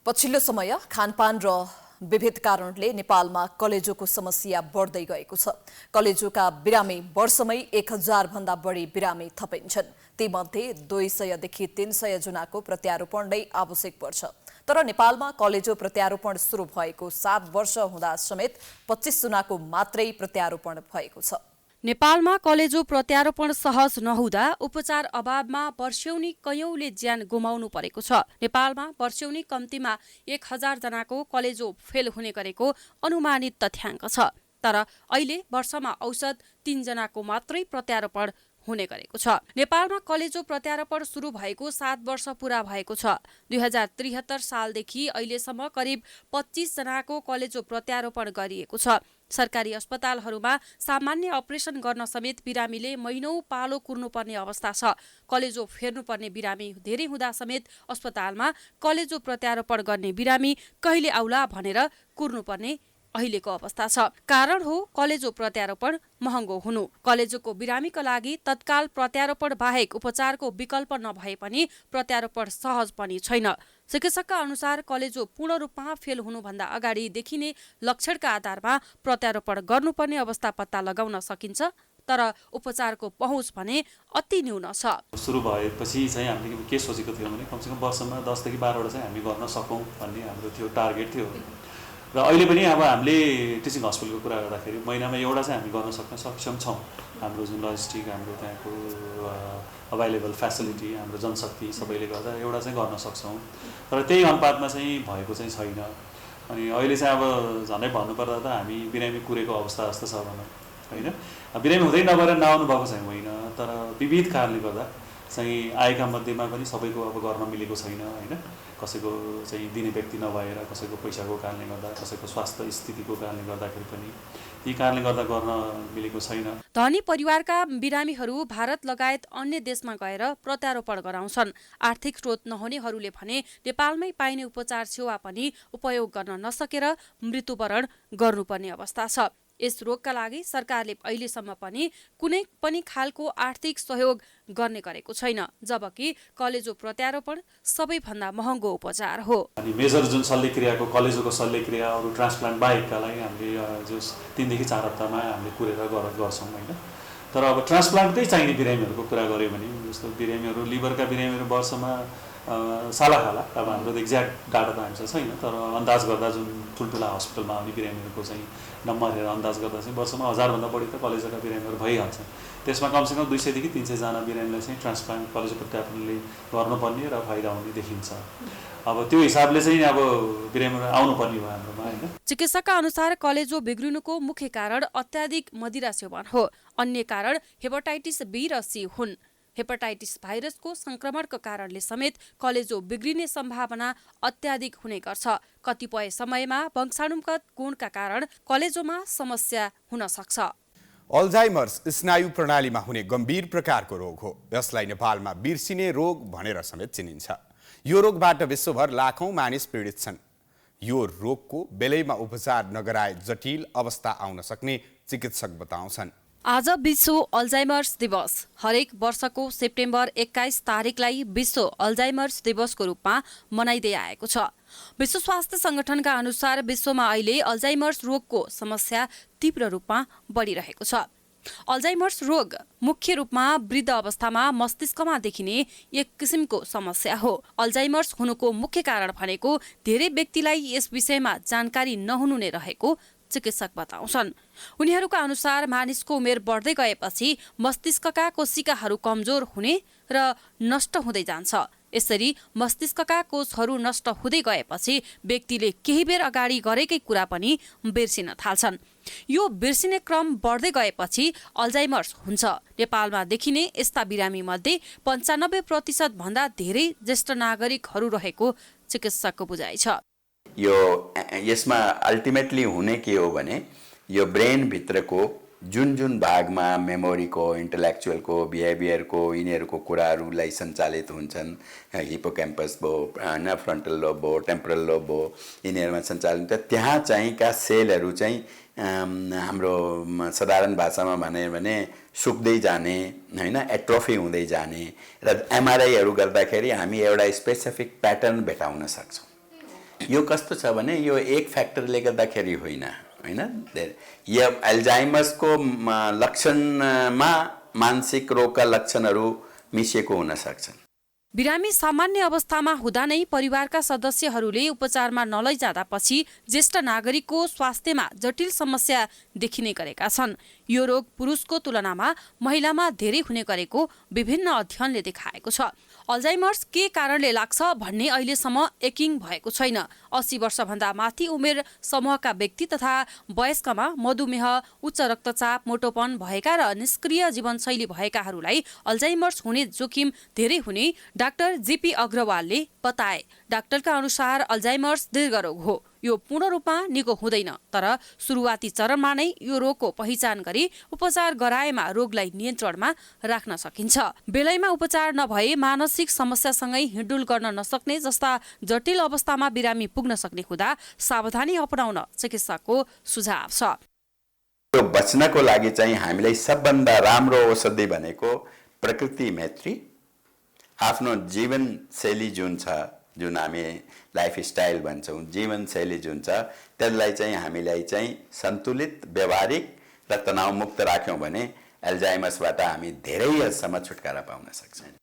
B: पछिल्लो समय खानपान र विविध कारणले नेपालमा कलेजोको समस्या बढ्दै गएको छ। कलेजोका बिरामी वर्षमै 1000 भन्दा बढी बिरामी थपिन्छन्। तीमध्ये 200 देखि 300 जनाको प्रत्यारोपण नै आवश्यक पर्छ। तर नेपालमा कलेजो प्रत्यारोपण सुरु भएको 7 वर्ष हुँदा समेत 25 जनाको मात्रै प्रत्यारोपण भएको छ।
T: नेपालमा कलेजो प्रत्यारोपण सहज नहुँदा उपचार अभावमा वर्ष्यौनी कयौंले ज्यान गुमाउनु परेको छ। नेपालमा वर्ष्यौनी कम्तीमा 1000 जनाको कलेजो फेल हुने गरेको अनुमानित तथ्याङ्क छ। तर अहिले वर्षमा औसत 3 जनाको मात्रै प्रत्यारोपण हुने गरेको छ। नेपालमा कलेजो प्रत्यारोपण सुरु भएको 7 वर्ष पूरा भएको छ। 2073 सालदेखि अहिलेसम्म करिब 25 जनाको कलेजो प्रत्यारोपण गरिएको छ। सरकारी अस्पतालहरूमा सामान्य अपरेसन गर्न समेत बिरामीले महिनौं पालो कुर्नुपर्ने अवस्था छ। कलेजो फेर्नुपर्ने बिरामी धेरै हुँदा समेत अस्पतालमा कलेजो प्रत्यारोपण गर्ने बिरामी कहिले आउला भनेर कुर्नुपर्ने अहिलेको अवस्था छ। कारण हो कलेजो प्रत्यारोपण महँगो हुनु। कलेजोको बिरामीका लागि तत्काल प्रत्यारोपण बाहेक उपचारको विकल्प नभए पनि प्रत्यारोपण सहज पनि छैन। चिकित्सकका अनुसार कलेजो पूर्ण रूपमा फेल हुनुभन्दा अगाडि देखिने लक्षणका आधारमा प्रत्यारोपण गर्नुपर्ने अवस्था पत्ता लगाउन सकिन्छ, तर उपचारको पहुँच भने अति न्यून छ।
U: सुरु भएपछि चाहिँ हामीले के सोचेको थियौँ भने कमसेकम वर्षमा 10 देखि 12 वटा चाहिँ हामी गर्न सकौँ भन्ने हाम्रो थियो टार्गेट थियो। र अहिले पनि अब हामीले टिचिङ हस्पिटलको कुरा गर्दाखेरि महिनामा एउटा चाहिँ हामी गर्न सक्न सक्षम छौँ। हाम्रो जुन लजिस्टिक, हाम्रो त्यहाँको अभाइलेबल फेसिलिटी, हाम्रो जनशक्ति सबैले गर्दा एउटा चाहिँ गर्न सक्छौँ, तर त्यही अनुपातमा चाहिँ भएको चाहिँ छैन। अनि अहिले चाहिँ अब झन्डै भन्नुपर्दा त हामी बिरामी कुरेको अवस्था जस्तो छ भनौँ होइन। बिरामी हुँदै नभएर नआउनु भएको चाहिँ होइन, तर विविध कारणले गर्दा चाहिँ आएका मध्येमा पनि सबैको अब गर्न मिलेको छैन होइन। कसैको चाहिँ दिने व्यक्ति नभएर, कसैको पैसाको कारणले गर्दा, कसैको स्वास्थ्य स्थितिको कारणले गर्दाखेरि पनि यी कारणले गर्दा गर्न मिलेको छैन।
T: धनी परिवारका बिरामीहरू भारत लगायत अन्य देशमा गएर प्रत्यारोपण गराउँछन्। आर्थिक स्रोत नहुनेहरूले भने नेपालमै पाइने उपचार सेवा पनि उपयोग गर्न नसकेर मृत्युवरण गर्नुपर्ने अवस्था छ। यस रोगका लागि सरकारले अहिलेसम्म पनि कुनै पनि खालको आर्थिक सहयोग गर्ने गरेको छैन, जबकि कलेजो प्रत्यारोपण सबैभन्दा महँगो उपचार हो।
U: अनि मेजर जुन शल्यक्रियाको कलेजोको शल्यक्रिया अरू ट्रान्सप्लान्ट बाहेककालाई हामीले जो 3 देखि 4 हप्तामा हामीले कुरेर गर्छौँ होइन। तर अब ट्रान्सप्लान्टकै चाहिने बिरामीहरूको कुरा गऱ्यो भने जस्तो बिरामीहरू लिभरका बिरामीहरू वर्षमा सालाखाला, अब हाम्रो एक्ज्याक्ट डाटा त हामीसँग छैन, तर अन्दाज गर्दा जुन ठुल्ठुला हस्पिटलमा आउने बिरामीहरूको चाहिँ नम्बर हेरेर अन्दाज गर्दा चाहिँ वर्षमा 1000 भन्दा बढी त कलेजोका बिरामीहरू भइहाल्छन्। त्यसमा कमसेकम 200 देखि 300 जना बिरामीलाई चाहिँ ट्रान्सप्लान्ट कलेजो प्रत्यारोपणले गर्नुपर्ने र फाइदा हुने देखिन्छ। अब त्यो हिसाबले चाहिँ अब बिरामीहरू आउनुपर्ने हो हाम्रोमा होइन।
T: चिकित्सकका अनुसार कलेजो बिग्रिनुको मुख्य कारण अत्याधिक मदिरा सेवन हो। अन्य कारण हेपाटाइटिस बी र सी हुन्। हेपाटाइटिस भाइरसको संक्रमणको कारणले समेत कलेजो बिग्रिने सम्भावना अत्याधिक हुने गर्छ। कतिपय समयमा वंशानुगत गुणका कारण कलेजोमा समस्या हुन सक्छ।
A: अल्जाइमर्स स्नायु प्रणालीमा हुने गम्भीर प्रकारको रोग हो। यसलाई नेपालमा बिर्सिने रोग भनेर समेत चिनिन्छ। यो रोगबाट विश्वभर लाखौं मानिस पीडित छन्। यो रोगको बेलैमा उपचार नगराए जटिल अवस्था आउन सक्ने चिकित्सक बताउँछन्।
T: आज विश्व अल्जाइमर्स दिवस। हरेक वर्षको सेप्टेम्बर 21 तारिकलाई विश्व अल्जाइमर्स दिवसको रूपमा मनाइदै आएको छ। विश्व स्वास्थ्य संगठनका अनुसार विश्वमा अहिले अल्जाइमर्स रोगको समस्या तीव्र रूपमा बढिरहेको छ। अल्जाइमर्स रोग मुख्य रूपमा वृद्ध अवस्थामा मस्तिष्कमा देखिने एक किसिमको समस्या हो। अल्जाइमर्स हुनुको मुख्य कारण भनेको धेरै व्यक्तिलाई यस विषयमा जानकारी नहुनु नै रहेको चिकित्सक बताउँछन्। उनीहरूका अनुसार मानिसको उमेर बढ्दै गएपछि मस्तिष्कका कोशिकाहरू कमजोर हुने र नष्ट हुँदै जान्छ। यसरी मस्तिष्कका कोषहरू नष्ट हुँदै गएपछि व्यक्तिले केही बेर अगाडि गरेकै कुरा पनि बिर्सिन थाल्छन्। यो बिर्सिने क्रम बढ्दै गएपछि अल्जाइमर्स हुन्छ। नेपालमा देखिने यस्ता बिरामी मध्ये 95% भन्दा धेरै ज्येष्ठ नागरिकहरू रहेको चिकित्सकको बुझाइ छ।
V: यसमा अल्टिमेटली हुने के हो भने यो ब्रेन भित्रको जुन जुन भागमा मेमोरीको, इन्टेलेक्चुअलको, बिहेभियरको यिनीहरूको कुराहरूलाई सञ्चालित हुन्छन्, हिपोक्याम्पस भयो होइन, फ्रन्टल लोब भयो, टेम्पोरल लोब भयो, यिनीहरूमा सञ्चालित हुन्छ। त्यहाँ चाहिँ का सेलहरू चाहिँ हाम्रो साधारण भाषामा भन्यो भने सुक्दै जाने होइन, एट्रोफी हुँदै जाने र एमआरआईहरू गर्दाखेरि हामी एउटा स्पेसिफिक प्याटर्न भेटाउन सक्छौँ। यो कस्तो छ भने यो एक फ्याक्टरले गर्दाखेरि होइन होइन, यो अल्जाइमर्सको लक्षणमा मानसिक रोगका लक्षणहरू मिसिएको हुन सक्छन्।
T: बिरामी सामान्य अवस्थामा हुँदा नै परिवारका सदस्यहरूले उपचारमा नलैजाँदा पछि ज्येष्ठ नागरिकको स्वास्थ्यमा जटिल समस्या देखिने गरेका छन्। यो रोग पुरुषको तुलनामा महिलामा धेरै हुने गरेको विभिन्न अध्ययनले देखाएको छ। अल्जाइमर्स के कारणले लाग्छ भन्ने अहिलेसम्म एकिङ भएको छैन। 80 वर्षभन्दा माथि उमेर समूहका व्यक्ति तथा वयस्कमा मधुमेह, उच्च रक्तचाप, मोटोपन भएका र निष्क्रिय जीवनशैली भएकाहरूलाई अल्जाइमर्स हुने जोखिम धेरै हुने डाक्टर जीपी अग्रवालले बताए। डाक्टरका अनुसार अल्जाइमर्स दीर्घरोग हो। यो पूर्ण रूपमा निको हुँदैन, तर सुरुवाती चरणमा नै यो रोगको पहिचान गरी उपचार गराएमा रोगलाई नियन्त्रणमा राख्न सकिन्छ। बेलैमा उपचार नभए मानसिक समस्यासँगै हिँडुल गर्न नसक्ने जस्ता जटिल अवस्थामा बिरामी पुग्न सक्ने हुँदा सावधानी अपनाउन चिकित्सकको सुझाव छ।
V: यो बच्नको लागि चाहिँ हामीलाई सबभन्दा राम्रो औषधि भनेको प्रकृति मैत्री, आफ्नो जीवनशैली जुन छ, जुन हामी लाइफस्टाइल भन्छौँ, जीवनशैली जुन छ त्यसलाई चाहिँ हामीलाई चाहिँ सन्तुलित, व्यावहारिक र तनावमुक्त राख्यौँ भने एल्जाइमर्सबाट हामी धेरै हदसम्म छुटकारा पाउन सक्छौँ।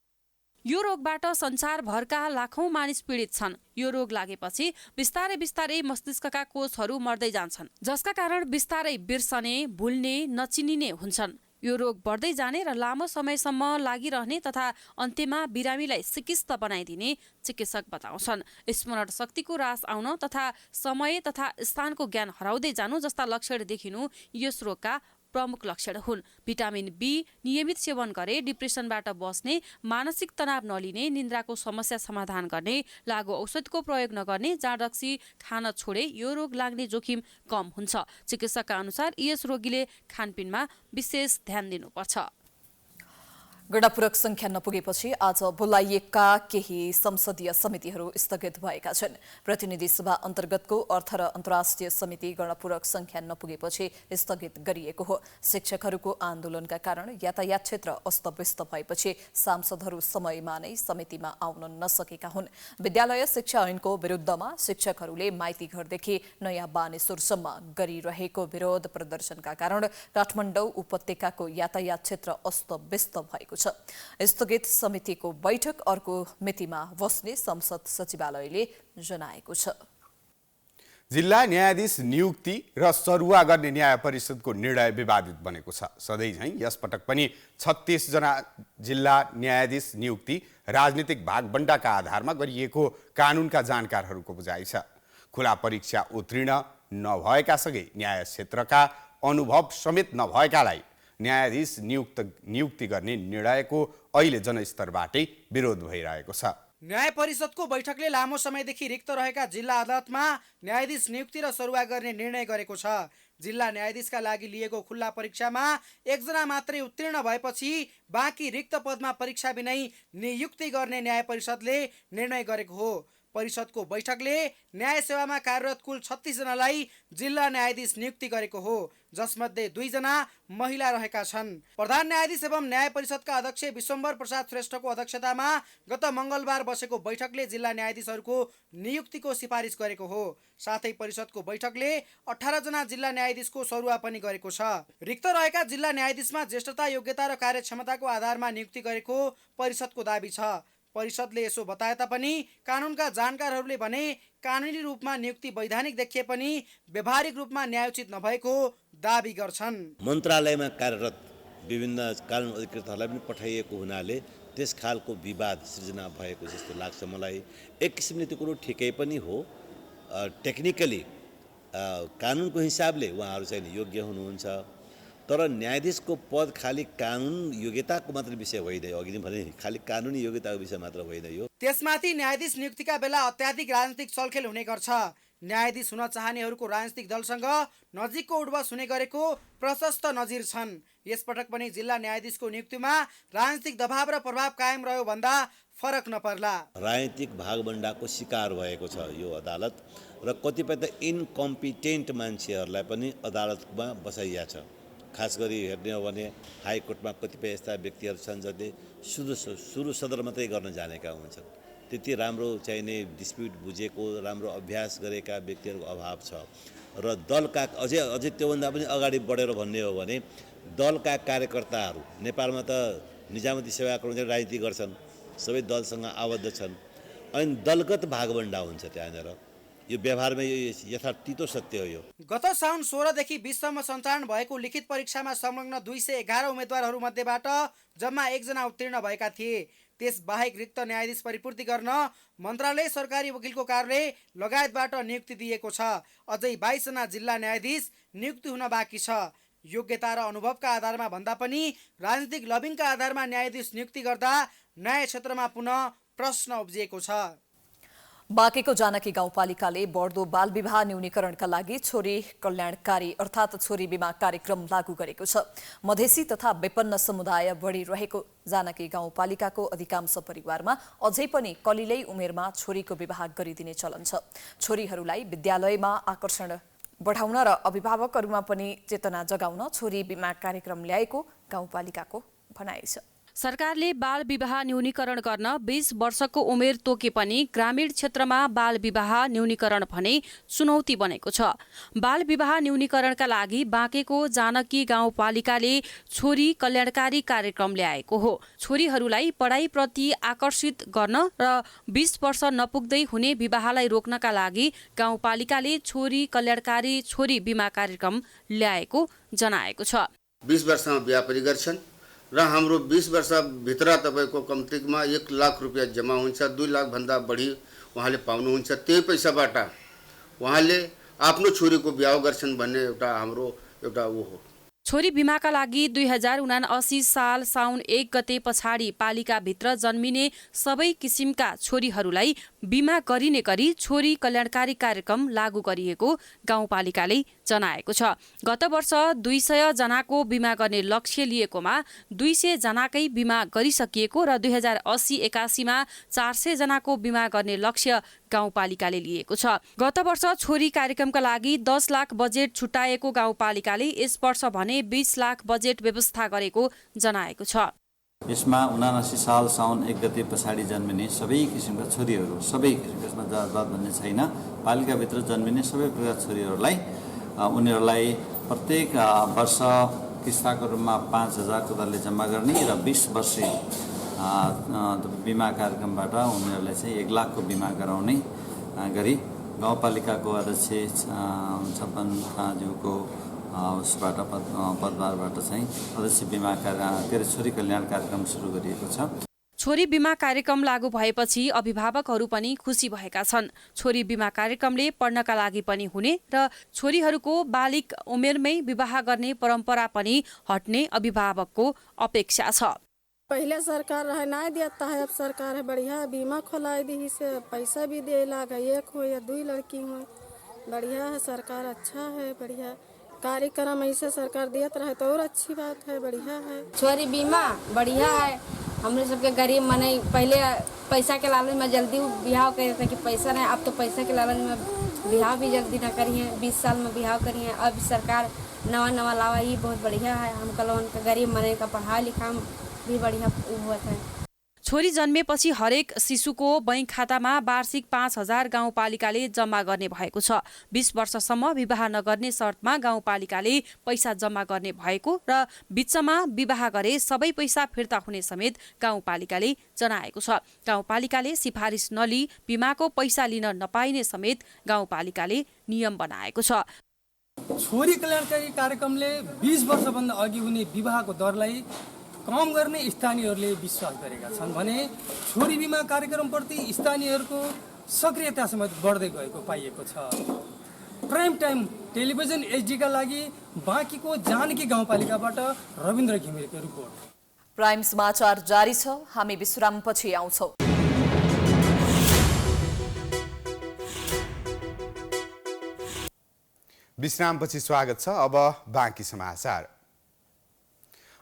T: यो रोगबाट संसारभरका लाखौं मानिस पीडित छन्। यो रोग लागेपछि बिस्तारै बिस्तारै मस्तिष्कका कोषहरू मर्दै जान्छन्, जसका कारण बिस्तारै बिर्सने, भुल्ने, नचिनिने हुन्छन्। यो रोग बढ्दै जाने र लामो समयसम्म लागिरहने तथा अन्त्यमा बिरामीलाई सिकिस्त बनाइदिने चिकित्सक बताउँछन्। स्मरण शक्तिको ह्रास आउन तथा समय तथा स्थानको ज्ञान हराउँदै जानु जस्ता लक्षण देखिनु यस रोगका प्रमुख लक्षण हुन्। भिटामिन बी नियमित सेवन गरे डिप्रेसनबाट बस्ने, मानसिक तनाव नलिने, निन्द्राको समस्या समाधान गर्ने, लागु औषधको प्रयोग नगर्ने, जाँडरक्सी खान छोडे यो रोग लाग्ने जोखिम कम हुन्छ। चिकित्सकका अनुसार यस रोगीले खानपिनमा विशेष ध्यान दिनुपर्छ।
B: गणपूरक संख्या नपुगेपछि आज बोलाइएका केही संसदीय समितिहरू स्थगित भएका छन्। प्रतिनिधि सभा अन्तर्गतको अर्थ र अन्तर्राष्ट्रिय समिति गणपूरक संख्या नपुगेपछि स्थगित गरिएको हो। शिक्षकहरूको आन्दोलनका कारण यातायात क्षेत्र अस्तव्यस्त भएपछि सांसदहरू समयमा नै समितिमा आउन नसकेका हुन्। विद्यालय शिक्षा ऐनको विरुद्धमा शिक्षकहरूले माइती घरदेखि नयाँ बानेश्वरसम्म गरिरहेको विरोध प्रदर्शनका कारण काठमाडौँ उपत्यकाको यातायात क्षेत्र अस्तव्यस्त भएको छ। स्थगित समितिको बैठक अर्को मितिमा बस्ने संसद सचिवालयले जनाएको छ।
A: जिल्ला न्यायाधीश नियुक्ति र सरुवा गर्ने न्याय परिषदको निर्णय विवादित बनेको छ। सधैँ झैँ यस पटक पनि 36 जना जिल्ला न्यायाधीश नियुक्ति राजनीतिक भागबण्डाका आधारमा गरिएको कानुनका जानकारहरूको बुझाइ छ। खुला परीक्षा उत्तीर्ण नभएका सँगै न्याय क्षेत्रका अनुभव समेत नभएकालाई न्यायाधीश नियुक्ति गर्ने निर्णयको अहिले जनस्तरबाटै विरोध भइरहेको छ।
C: न्याय परिषदको बैठकले लामो समयदेखि रिक्त रहेका जिल्ला अदालतमा न्यायाधीश नियुक्ति र सरुवा गर्ने निर्णय गरेको छ। जिल्ला न्यायाधीशका लागि लिएको खुल्ला परीक्षामा एकजना मात्रै उत्तीर्ण भएपछि बाँकी रिक्त पदमा परीक्षा बिनै नियुक्ति गर्ने न्याय परिषदले निर्णय गरेको हो। परिषदको बैठकले न्याय सेवामा कार्यरत कुल 36 जनालाई जिल्ला न्यायाधीश नियुक्ति गरेको हो, जसमध्ये 2 जना महिला रहेका छन्। प्रधान न्यायाधीश एवं न्याय परिषदका अध्यक्ष विश्वम्भर प्रसाद श्रेष्ठको अध्यक्षतामा गत मंगलबार बसेको बैठकले जिल्ला न्यायाधीशहरूको नियुक्तिको सिफारिस गरेको हो। साथै परिषदको बैठकले 18 जना जिल्ला न्यायाधीशको सरुवा पनि गरेको छ। रिक्त रहेका जिल्ला न्यायाधीशमा ज्येष्ठता, योग्यता र कार्यक्षमताको आधारमा नियुक्ति गरेको परिषदको दाबी छ। परिषदले यसो बताए तापनि कानुनका जानकारहरूले भने कानुनी रूपमा नियुक्ति वैधानिक देखिए पनि व्यवहारिक रूपमा न्यायोचित नभएको दाबी गर्छन्।
D: मन्त्रालयमा कार्यरत विभिन्न कानुन अधिकृतहरूलाई पनि पठाइएको हुनाले त्यस खालको विवाद सृजना भएको जस्तो लाग्छ मलाई। एक किसिमले त्यो कुरो ठिकै पनि हो। टेक्निकली कानुनको हिसाबले उहाँहरू चाहिँ योग्य हुनुहुन्छ, तर न्यायाधीशको पद खाली कानुन योग्यताको मात्र विषय होइन। अघि नै भने खाली कानुनी योग्यताको विषय मात्र होइन यो।
C: त्यसमाथि न्यायाधीश नियुक्तिका बेला अत्याधिक राजनीतिक छलखेल हुने गर्छ। न्यायाधीश हुन चाहनेहरूको राजनीतिक दलसँग नजिकको उठबस हुने गरेको प्रशस्त नजिर छन्। यसपटक पनि जिल्ला न्यायाधीशको नियुक्तिमा राजनीतिक दबाव र प्रभाव कायम रह्यो भन्दा फरक नपर्ला।
D: राजनीतिक भागबण्डाको शिकार भएको छ यो अदालत र कतिपय त इन्कम्पिटेन्ट मान्छेहरूलाई पनि अदालतमा बसाइया छ। खास गरी हेर्ने हो भने हाइकोर्टमा कतिपय यस्ता व्यक्तिहरू छन् जसले सुरु सदर मात्रै गर्न जानेका हुन्छन्। त्यति राम्रो चाहिने डिस्प्युट बुझेको, राम्रो अभ्यास गरेका व्यक्तिहरूको अभाव छ। र दलका अझै त्योभन्दा पनि अगाडि बढेर भन्ने हो भने दलका कार्यकर्ताहरू नेपालमा त निजामती सेवा कर्मचारी राजनीति गर्छन्, सबै दलसँग आबद्ध छन्, अनि दलगत भागबण्डा हुन्छ त्यहाँनिर। यो व्यवहारमा यथार्थ सत्य हो। यो
C: गत साउन 16 देखि 20 सम्म सञ्चालन भएको लिखित परीक्षामा संलग्न 211 उम्मेद्वारहरू मध्येबाट जम्मा 1 जना उत्तीर्ण भएका थिए। त्यसबाहेक रिक्त न्यायाधीश परिपूर्ति गर्न मन्त्रालय, सरकारी वकिलको कार्यालय लगायतबाट नियुक्ति दिएको छ। अझै 22 जना जिल्ला न्यायाधीश नियुक्ति हुन बाँकी छ। योग्यता र अनुभवका आधारमा भन्दा पनि राजनीतिक लबिङका आधारमा न्यायाधीश नियुक्ति गर्दा न्याय क्षेत्रमा पुनः प्रश्न उब्जिएको छ।
B: बाँकेको जानकी गाउँपालिकाले बढ्दो बाल विवाह न्यूनीकरणका लागि छोरी कल्याणकारी अर्थात् छोरी बिमा कार्यक्रम लागू गरेको छ। मधेसी तथा विपन्न समुदाय बढी रहेको जानकी गाउँपालिकाको अधिकांश परिवारमा अझै पनि कलिलै उमेरमा छोरीको विवाह गरिदिने चलन छ। छोरीहरूलाई विद्यालयमा आकर्षण बढाउन र अभिभावकहरूमा पनि चेतना जगाउन छोरी बिमा कार्यक्रम ल्याएको गाउँपालिकाको भनाइ छ।
T: सरकारले बाल विवाह न्यूनीकरण गर्न 20 वर्षको उमेर तोके पनि ग्रामीण क्षेत्रमा बाल विवाह न्यूनीकरण भने चुनौती बनेको छ। बाल विवाह न्यूनीकरणका लागि बाँकेको जानकी गाउँपालिकाले छोरी कल्याणकारी कार्यक्रम ल्याएको हो। छोरीहरूलाई पढाइप्रति आकर्षित गर्न र 20 वर्ष नपुग्दै हुने विवाहलाई रोक्नका लागि गाउँपालिकाले छोरी कल्याणकारी छोरी बिमा कार्यक्रम ल्याएको जनाएको छ।
E: 20 वर्षमा बिहा पनि गर्छन् र हाम्रो 20 वर्षभित्र तपाईँको कम्तीमा 1 लाख रुपियाँ जम्मा हुन्छ। 2 लाखभन्दा बढी उहाँले पाउनुहुन्छ। त्यही पैसाबाट उहाँले आफ्नो छोरीको बिहा गर्छन् भन्ने हाम्रो एउटा हो।
T: छोरी बिमाका लागि 2079 साल साउन 1 गते पछाडि पालिकाभित्र जन्मिने सबै किसिमका छोरीहरूलाई बिमा गरिने गरी छोरी कल्याणकारी कार्यक्रम लागू गरिएको गाउँपालिकाले जनाएको छ। गत वर्ष 200 जनाको बिमा गर्ने लक्ष्य लिएकोमा 200 जनाकै बिमा गरिसकिएको र 2080-81 मा 400 जनाको बिमा गर्ने लक्ष्य गाउँपालिकाले लिएको छ। गत वर्ष छोरी कार्यक्रमका लागि 10 लाख बजेट छुट्याएको गाउँपालिकाले यस वर्ष भने 20 लाख बजेट व्यवस्था गरेको जनाएको छ।
F: यसमा 79 साल साउन 1 गते पछाडि जन्मिने सबै किसिमका छोरीहरू, सबै किसिमका जातपात भन्ने छैन, पालिकाभित्र जन्मिने सबै प्रकारका छोरीहरूलाई उनीहरूलाई प्रत्येक वर्ष किस्ताको रूपमा 5000 दरले जम्मा गर्ने र 20 वर्षे बिमा कार्यक्रमबाट उनीहरूलाई चाहिँ 1 लाखको बिमा गराउने गरी गाउँपालिकाको अध्यक्ष छप्पन ज्यूको उसबाट पदभारबाट चाहिँ अध्यक्ष बिमा छोरी कल्याण कार्यक्रम सुरु गरिएको छ।
T: छोरी बिमा कार्यक्रम लागू भएपछि अभिभावकहरू पनि खुसी भएका छन्। छोरी बिमा कार्यक्रमले पढ्नका लागि पनि हुने र छोरीहरूको बालिक उमेरमै विवाह गर्ने परम्परा पनि हट्ने अभिभावकको अपेक्षा छ।
W: पहले सरकार रहे नहीं देता है, अब सरकार है बढ़िया बीमा खोलाई दी से पैसा भी दे लगा, 1 हो या 2 लड़की हो, बढ़िया है सरकार, अच्छा है, बढ़िया कार्यक्रम ऐसे सरकार देते रहे तो और अच्छी बात है, बढ़िया है।
X: छोरी बीमा बढ़िया है। हमने सबके गरीब मने पहले पैसा के लालच में जल्दी बिहाव कर थे कि पैसा नहीं, अब तो पैसा के लालच में बिहाव भी जल्दी ना करिए, 20 साल में बिहाव करिए। अब सरकार नवा लावा ही बहुत बढ़िया है। हम कलोन का गरीब मने का पढ़ा लिखा भी बढ़िया हुआ था।
T: छोरी जन्मेपछि हरेक शिशुको बैंक खातामा वार्षिक 5000 गाउँपालिकाले जम्मा गर्ने भएको छ। 20 वर्षसम्म विवाह नगर्ने शर्तमा गाउँपालिकाले पैसा जम्मा गर्ने भएको र बिचमा विवाह गरे सबै पैसा फिर्ता हुने समेत गाउँपालिकाले जनाएको छ। गाउँपालिकाले सिफारिस नलिई बिमाको पैसा लिन नपाइने समेत गाउँपालिकाले नियम बनाएको छ।
Y: छोरी कल्याणकारी कार्यक्रमले 20 वर्षभन्दा अघि हुने विवाहको दरलाई कम गर्ने स्थानीयहरूले विश्वास गरेका छन् भने छोरी बिमा कार्यक्रमप्रति स्थानीयहरूको सक्रियता समेत बढ्दै गएको पाइएको छ। प्राइम टाइम टेलिभिजन एचडीका लागि बाँकीको जानकी गाउँपालिकाबाट रविन्द्र घिमिरेको रिपोर्ट।
B: प्राइम समाचार जारी छ, हामी विश्रामपछि आउँछौं।
A: विश्रामपछि स्वागत छ। अब बाँकी समाचार।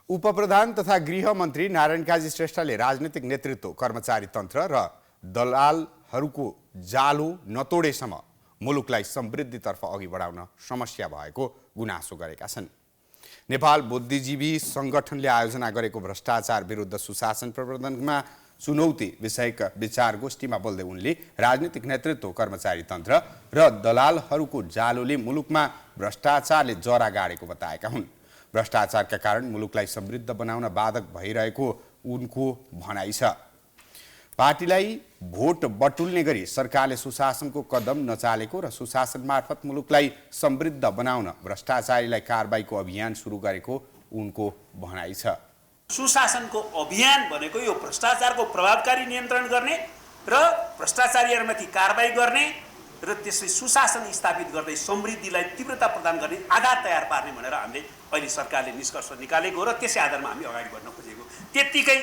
A: उपप्रधान तथा गृह मन्त्री नारायण काजी श्रेष्ठले राजनीतिक नेतृत्व, कर्मचारी तन्त्र र दलालहरूको जालो नतोडेसम्म मुलुकलाई समृद्धितर्फ अघि बढाउन समस्या भएको गुनासो गरेका छन्। नेपाल बुद्धिजीवी सङ्गठनले आयोजना गरेको भ्रष्टाचार विरुद्ध सुशासन प्रवर्धनमा चुनौती विषयक विचार गोष्ठीमा बोल्दै उनले राजनीतिक नेतृत्व, कर्मचारी तन्त्र र दलालहरूको जालोले मुलुकमा भ्रष्टाचारले जरा गाडेको बताएका हुन्। भ्रष्टाचारका कारण मुलुकलाई समृद्ध बनाउन बाधक भइरहेको उनको भनाइ छ। पार्टीलाई भोट बटुल्ने गरी सरकारले सुशासनको कदम नचालेको र सुशासन मार्फत मुलुकलाई समृद्ध बनाउन भ्रष्टाचारीलाई कारबाहीको अभियान सुरु गरेको उनको भनाइ छ।
Z: सुशासनको अभियान भनेको यो भ्रष्टाचारको प्रभावकारी नियन्त्रण गर्ने र भ्रष्टाचारीहरूमाथि कारबाही गर्ने र त्यसै सुशासन स्थापित गर्दै समृद्धिलाई तीव्रता प्रदान गर्ने आधार तयार पार्ने भनेर हामीले अहिले सरकारले निष्कर्ष निकालेको हो र त्यसै आधारमा हामी अगाडि बढ्न खोजेको। त्यत्तिकै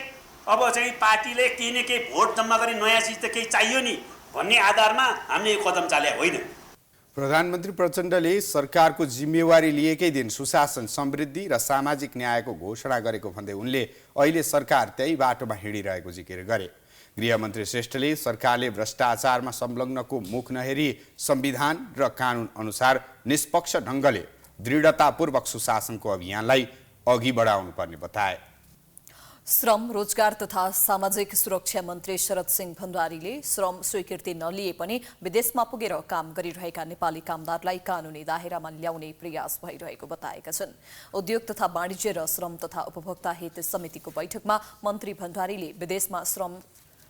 Z: अब चाहिँ पार्टीले केही न केही भोट जम्मा गरी नयाँ चिज त केही चाहियो नि भन्ने आधारमा हामीले यो कदम चाले होइन।
A: प्रधानमन्त्री प्रचण्डले सरकारको जिम्मेवारी लिएकै दिन सुशासन, समृद्धि र सामाजिक न्यायको घोषणा गरेको भन्दै उनले अहिले सरकार त्यही बाटोमा हिँडिरहेको जिकिर गरे। गृहमन्त्री श्रेष्ठले सरकारले भ्रष्टाचारमा संलग्नको मुख नहेरी संविधान र कानुन अनुसार निष्पक्ष ढङ्गले दृढतापूर्वक सुशासनको अभियानलाई अघि बढाउनुपर्ने बताए।
B: श्रम, रोजगार तथा सामाजिक सुरक्षा मन्त्री शरद सिंह भण्डारीले श्रम स्वीकृति नलिए पनि विदेशमा पुगेर काम गरिरहेका नेपाली कामदारलाई कानुनी दायरामा ल्याउने प्रयास भइरहेको बताएका छन्। उद्योग तथा वाणिज्य र श्रम तथा उपभोक्ता हित समितिको बैठकमा मन्त्री भण्डारीले विदेशमा श्रम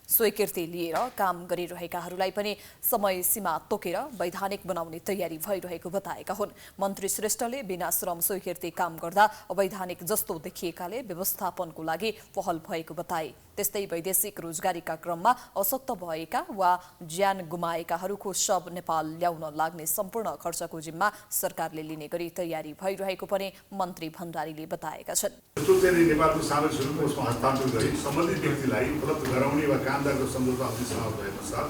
B: स्वीकृति लिएर काम गरिरहेकाहरूलाई पनि समय सीमा तोकेर वैधानिक बनाउने तयारी भइरहेको बताएका हुन्। मन्त्री श्रेष्ठले बिना श्रम स्वीकृति काम गर्दा अवैधानिक जस्तो देखिएकाले व्यवस्थापनको लागि पहल भएको बताए। त्यस्तै वैदेशिक रोजगारीका क्रममा अशक्त भएका वा ज्यान गुमाएकाहरूको शव नेपाल ल्याउन लाग्ने सम्पूर्ण खर्चको जिम्मा सरकारले लिने गरी तयारी भइरहेको पनि मन्त्री भण्डारीले बताएका छन्।
G: नेपालको सामाजिक स्वरूपमा उसमा हस्तान्तरण गरी सम्बन्धित व्यक्तिलाई उपलब्ध गराउने वा कामदारको सम्झौता अवधि समाप्त भए पश्चात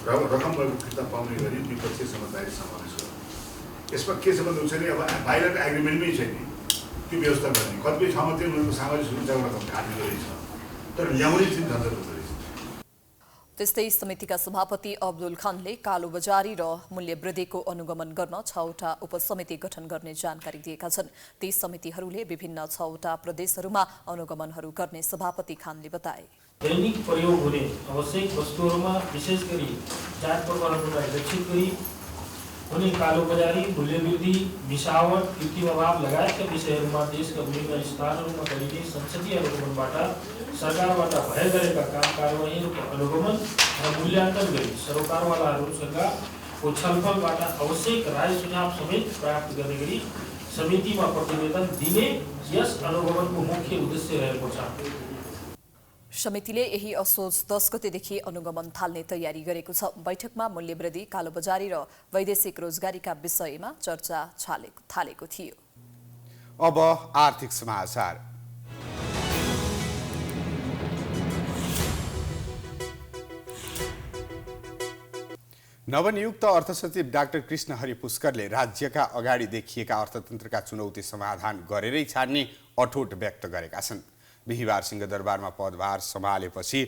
G: रकम फिर्ता पाउने गरी द्विपक्षीय समझदारी समावेश गर्नु। यसमा के छ भन्दा हुन्छ नि अब बाहिरको एग्रिमेन्टमै छैन त्यो व्यवस्था गर्ने। कतिपय ठाउँमा चाहिँ उनीहरूको सामाजिक सुरक्षाबाट घाटी गरेको छ तर ल्याउने चाहिँ झन्झट हुँदो रहेछ।
B: त्यस्तै समितिका सभापति अब्दुल खानले कालोबजारी र मूल्य वृद्धिको अनुगमन गर्न 6वटा उपसमिति गठन गर्ने जानकारी दिएका छन्। ती समितिहरूले विभिन्न 6वटा प्रदेशहरूमा अनुगमनहरू गर्ने सभापति खानले बताए।
H: दैनिक प्रयोग हुने आवश्यक वस्तुहरूमा विशेष गरी जाँच प्रकरणहरूलाई लक्षित गरी हुने कालोबजारी, मूल्यवृद्धि, मिसावट, कृत्रिम अभाव लगायतका विषयहरूमा देशका विभिन्न स्थानहरूमा गरिने संसदीय अनुगमनबाट सरकारबाट भए गरेका काम कारबाहीहरूको अनुगमन र मूल्याङ्कन गरी सरोकारवालाहरूसँगको छलफलबाट आवश्यक राय सुझाव समेत प्राप्त गर्ने गरी समितिमा प्रतिवेदन दिने यस अनुगमनको मुख्य उद्देश्य रहेको छ।
B: समितिले यही असोज 10 गतेदेखि अनुगमन थाल्ने तयारी गरेको छ। बैठकमा मूल्यवृद्धि, कालोबजारी र वैदेशिक रोजगारीका विषयमा चर्चा थालेको थियो।
A: अब आर्थिक समाचार। नवनियुक्त अर्थसचिव डाक्टर कृष्णहरि पुष्करले राज्यका अगाडि देखिएका अर्थतन्त्रका चुनौती समाधान गरेरै छाड्ने अठोट व्यक्त गरेका छन्। बिहिबार सिंहदरबारमा पदभार सम्हालेपछि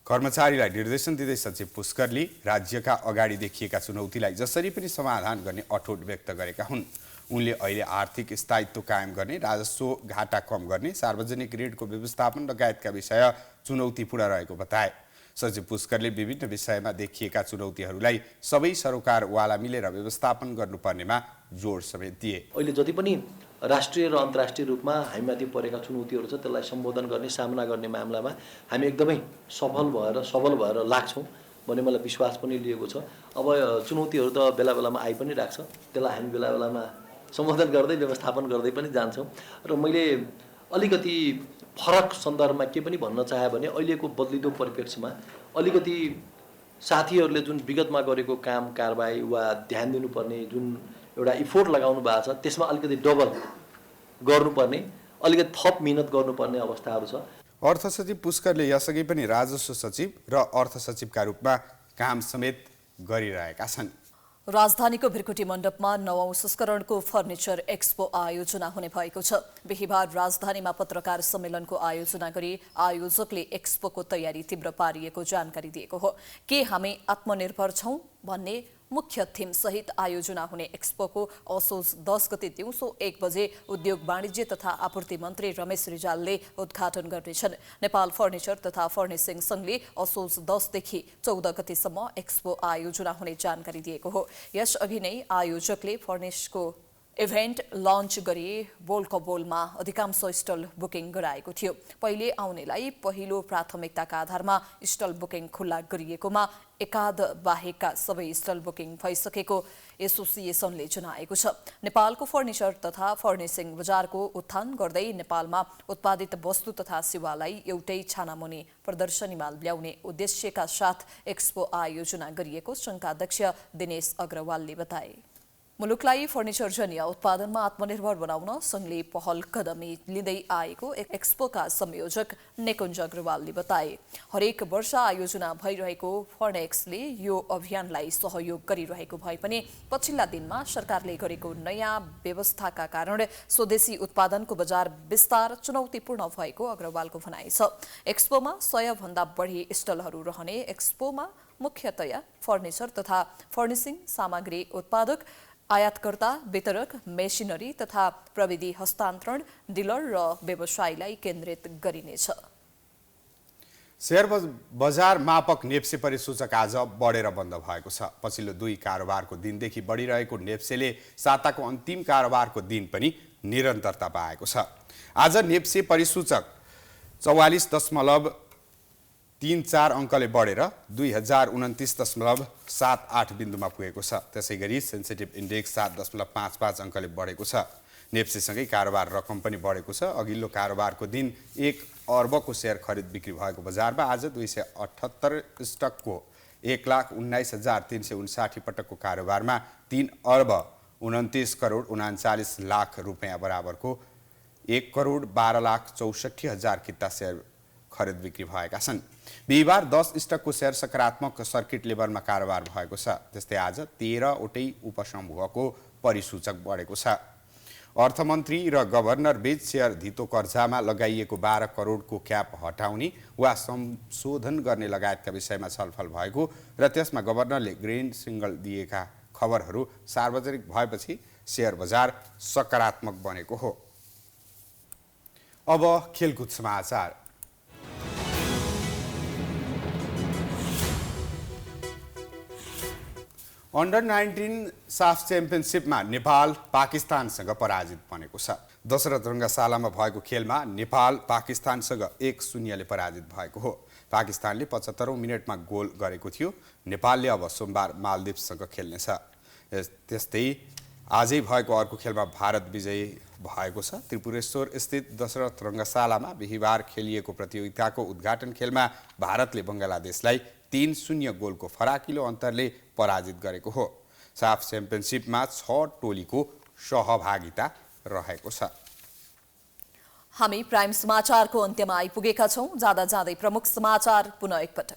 A: कर्मचारीलाई निर्देशन दिँदै सचिव पुष्करले राज्यका अगाडि देखिएका चुनौतीलाई जसरी पनि समाधान गर्ने अठोट व्यक्त गरेका हुन्। उनले अहिले आर्थिक स्थायित्व कायम गर्ने, राजस्व घाटा कम गर्ने, सार्वजनिक ऋणको व्यवस्थापन लगायतका विषय चुनौतीपूर्ण रहेको बताए। सचिव पुष्करले विभिन्न विषयमा देखिएका चुनौतीहरूलाई सबै सरोकारवाला मिलेर व्यवस्थापन गर्नुपर्नेमा जोड समेत दिए।
I: अहिले जति पनि राष्ट्रिय र अन्तर्राष्ट्रिय रूपमा हामीमाथि परेका चुनौतीहरू छ त्यसलाई सम्बोधन गर्ने, सामना गर्ने मामलामा हामी एकदमै सबल भएर लाग्छौँ भन्ने मलाई विश्वास पनि लिएको छ। अब चुनौतीहरू त बेला बेलामा आइ पनि राख्छ, त्यसलाई हामी बेला बेलामा सम्बोधन गर्दै व्यवस्थापन गर्दै पनि जान्छौँ। र मैले अलिकति फरक सन्दर्भमा के पनि भन्न चाहे भने अहिलेको बदलिदो परिप्रेक्ष्यमा अलिकति साथीहरूले जुन विगतमा गरेको काम कारबाही वा ध्यान दिनुपर्ने जुन एउटा इफोर्ट लगाउनु भएको छ त्यसमा अलिकति डबल गर्नुपर्ने, अलिकति थप मिहिनेत गर्नुपर्ने अवस्थाहरू छ।
A: अर्थ सचिव पुष्करले यसअघि पनि राजस्व सचिव र अर्थ सचिवका रूपमा काम समेत गरिरहेका छन्।
B: राजधानीको भिरकुटी मण्डपमा 9औं संस्करणको फर्निचर एक्सपो आयोजना हुने भएको छ। बिहिबार राजधानीमा पत्रकार सम्मेलनको आयोजना गरी आयोजकले एक्सपोको तयारी तीव्र पारिएको जानकारी दिएको हो। के हामी आत्मनिर्भर छौं भन्ने मुख्य थीम सहित आयोजना हुने एक्सपोको असोज 10 गते दिउँसो 1 बजे उद्योग वाणिज्य तथा आपूर्ति मन्त्री रमेश रिजालले उद्घाटन गर्नेछन्। नेपाल फर्निचर तथा फर्निसिङ संघले असोज 10 देखि 14 गतेसम्म एक्सपो आयोजना हुने जानकारी दिएको हो। यसअघि नै आयोजकले फर्निसको इभेन्ट लन्च गरी बोलकबोलमा अधिकांश स्टल बुकिङ गराएको थियो। पहिले आउनेलाई पहिलो प्राथमिकताका आधारमा स्टल बुकिङ खुल्ला गरिएकोमा एकाध बाहेकका सबै स्टल बुकिङ भइसकेको एसोसिएसनले जनाएको छ। नेपालको फर्निचर तथा फर्निसिङ बजारको उत्थान गर्दै नेपालमा उत्पादित वस्तु तथा सेवालाई एउटै छानामुनि प्रदर्शनीमा ल्याउने उद्देश्यका साथ एक्सपो आयोजना गरिएको संघका अध्यक्ष दिनेश अग्रवालले बताए। मुलुकलाई फर्निचरजन्य उत्पादनमा आत्मनिर्भर बनाउन संघले पहल कदमी लिँदै आएको एक्सपोका संयोजक निकुञ्ज अग्रवालले बताए। हरेक वर्ष आयोजना भइरहेको फर्नेक्सले यो अभियानलाई सहयोग गरिरहेको भए पनि पछिल्ला दिनमा सरकारले गरेको नयाँ व्यवस्थाका कारण स्वदेशी उत्पादनको बजार विस्तार चुनौतीपूर्ण भएको अग्रवालको भनाइ छ। एक्सपोमा 100 भन्दा बढी स्टलहरू रहने एक्सपोमा मुख्यतया फर्निचर तथा फर्निशिङ सामग्री उत्पादक, आयातकर्ता, वितरक, मेसिनरी तथा प्रविधि हस्तान्तरण, डिलर र व्यवसायीलाई केन्द्रित गरिनेछ।
A: शेयर बजार मापक नेप्से परिसूचक आज बढेर बन्द भएको छ। पछिल्लो 2 कारोबारको दिनदेखि बढिरहेको नेप्सेले साताको अन्तिम कारोबारको दिन पनि निरन्तरता पाएको छ। आज नेप्से परिसूचक 44.34 अङ्कले बढेर 2029.78 बिन्दुमा पुगेको छ। त्यसैगरी सेन्सिटिभ इन्डेक्स 7.55 अङ्कले बढेको छ। नेप्सेसँगै कारोबार रकम पनि बढेको छ। अघिल्लो कारोबारको दिन 1 अर्बको शेयर खरिद बिक्री भएको बजारमा आज 278 स्टकको 1,19,359 पटकको कारोबारमा 3 अर्ब 29 करोड 39 लाख रुपियाँ बराबरको 1,12,64,000 किता शेयर खरिद बिक्री भएका छन्। बिहिबार 10 स्टकको शेयर सकारात्मक सर्किट लेभलमा कारोबार भएको छ। त्यस्तै आज 13 वटै उपसमूहको परिसूचक बढेको छ। अर्थमन्त्री र गभर्नर बीच शेयर धितो कर्जामा लगाइएको 12 करोडको क्याप हटाउने वा संशोधन गर्ने लगायतका विषयमा छलफल भएको र त्यसमा गभर्नरले ग्रीन सिग्नल दिएका खबरहरू सार्वजनिक भएपछि शेयर बजार सकारात्मक बनेको हो। अब खेलकुद समाचार। अन्डर 19 साफ च्याम्पियनसिपमा नेपाल पाकिस्तानसँग पराजित बनेको छ। दशरथ रङ्गशालामा भएको खेलमा नेपाल पाकिस्तानसँग 1-0ले पराजित भएको हो। पाकिस्तानले 75औं मिनेटमा गोल गरेको थियो। नेपालले अब सोमबार मालदिप्ससँग खेल्नेछ। त्यस्तै आजै भएको अर्को खेलमा भारत विजयी भएको छ। त्रिपुरेश्वर स्थित दशरथ रङ्गशालामा बिहिबार खेलिएको प्रतियोगिताको उद्घाटन खेलमा भारतले बङ्गलादेशलाई 3-0 गोलको फराकिलो अन्तरले पराजित गरेको हो। साफ च्याम्पियनसिपमा 6 टोलीको सहभागिता रहेको छ।
B: हामी प्राइम समाचारको अन्त्यमा आइपुगेका छौं। जाँदा जाँदै प्रमुख समाचार पुनः एकपटक।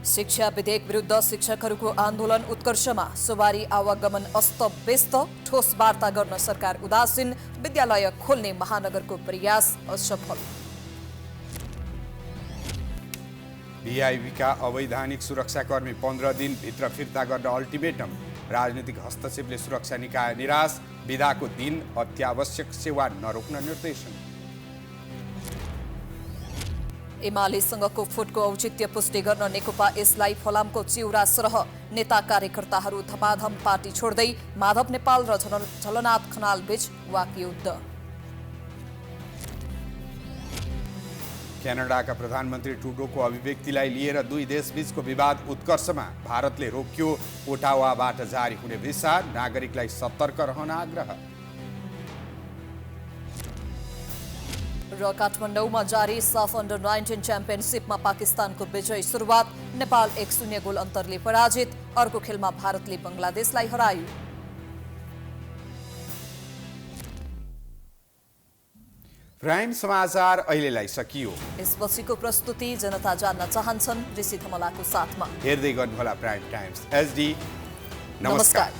B: शिक्षा विधेयक विरुद्ध शिक्षकहरूको आन्दोलन उत्कर्षमा, सवारी आवागमन अस्तव्यस्त, ठोस वार्ता गर्न सरकार उदासीन, विद्यालय खोल्ने महानगरको प्रयास असफल।
A: भिआइबीका अवैधानिक सुरक्षाकर्मी 15 दिनभित्र फिर्ता गर्न अल्टिमेटम, राजनीतिक हस्तक्षेपले सुरक्षा निकाय निराश, विदाको दिन अत्यावश्यक सेवा नरोक्न निर्देशन। एमालेसँगको फुटको औचित्य पुष्टि गर्न नेकपा यसलाई फलामको चिउरा सरह, नेता कार्यकर्ताहरू धमाधम पार्टी छोड्दै, माधव नेपाल र झलनाथ खनाल बीच वाकयुद्ध। क्यानाडाका प्रधानमन्त्री ट्रुडोको अभिव्यक्तिलाई लिएर 2 देशबीचको विवाद उत्कर्षमा, भारतले रोक्यो ओटावाबाट जारी हुने भिसा, नागरिकलाई सतर्क रहन आग्रह। र काठमाडौँमा जारी साफ अन्डर 19 च्याम्पियनसिपमा पाकिस्तानको विजयी सुरुवात, नेपाल 1-0 गोल अन्तरले पराजित, अर्को खेलमा भारतले बङ्गलादेशलाई हरायो। प्राइम समाचार अहिलेलाई सकियो। यसपछिको प्रस्तुति जनता जान्न चाहन्छन् ऋषि धमलाको साथमा। हेर्दै गर्नुहोला प्राइम टाइम्स एचडी। नमस्कार।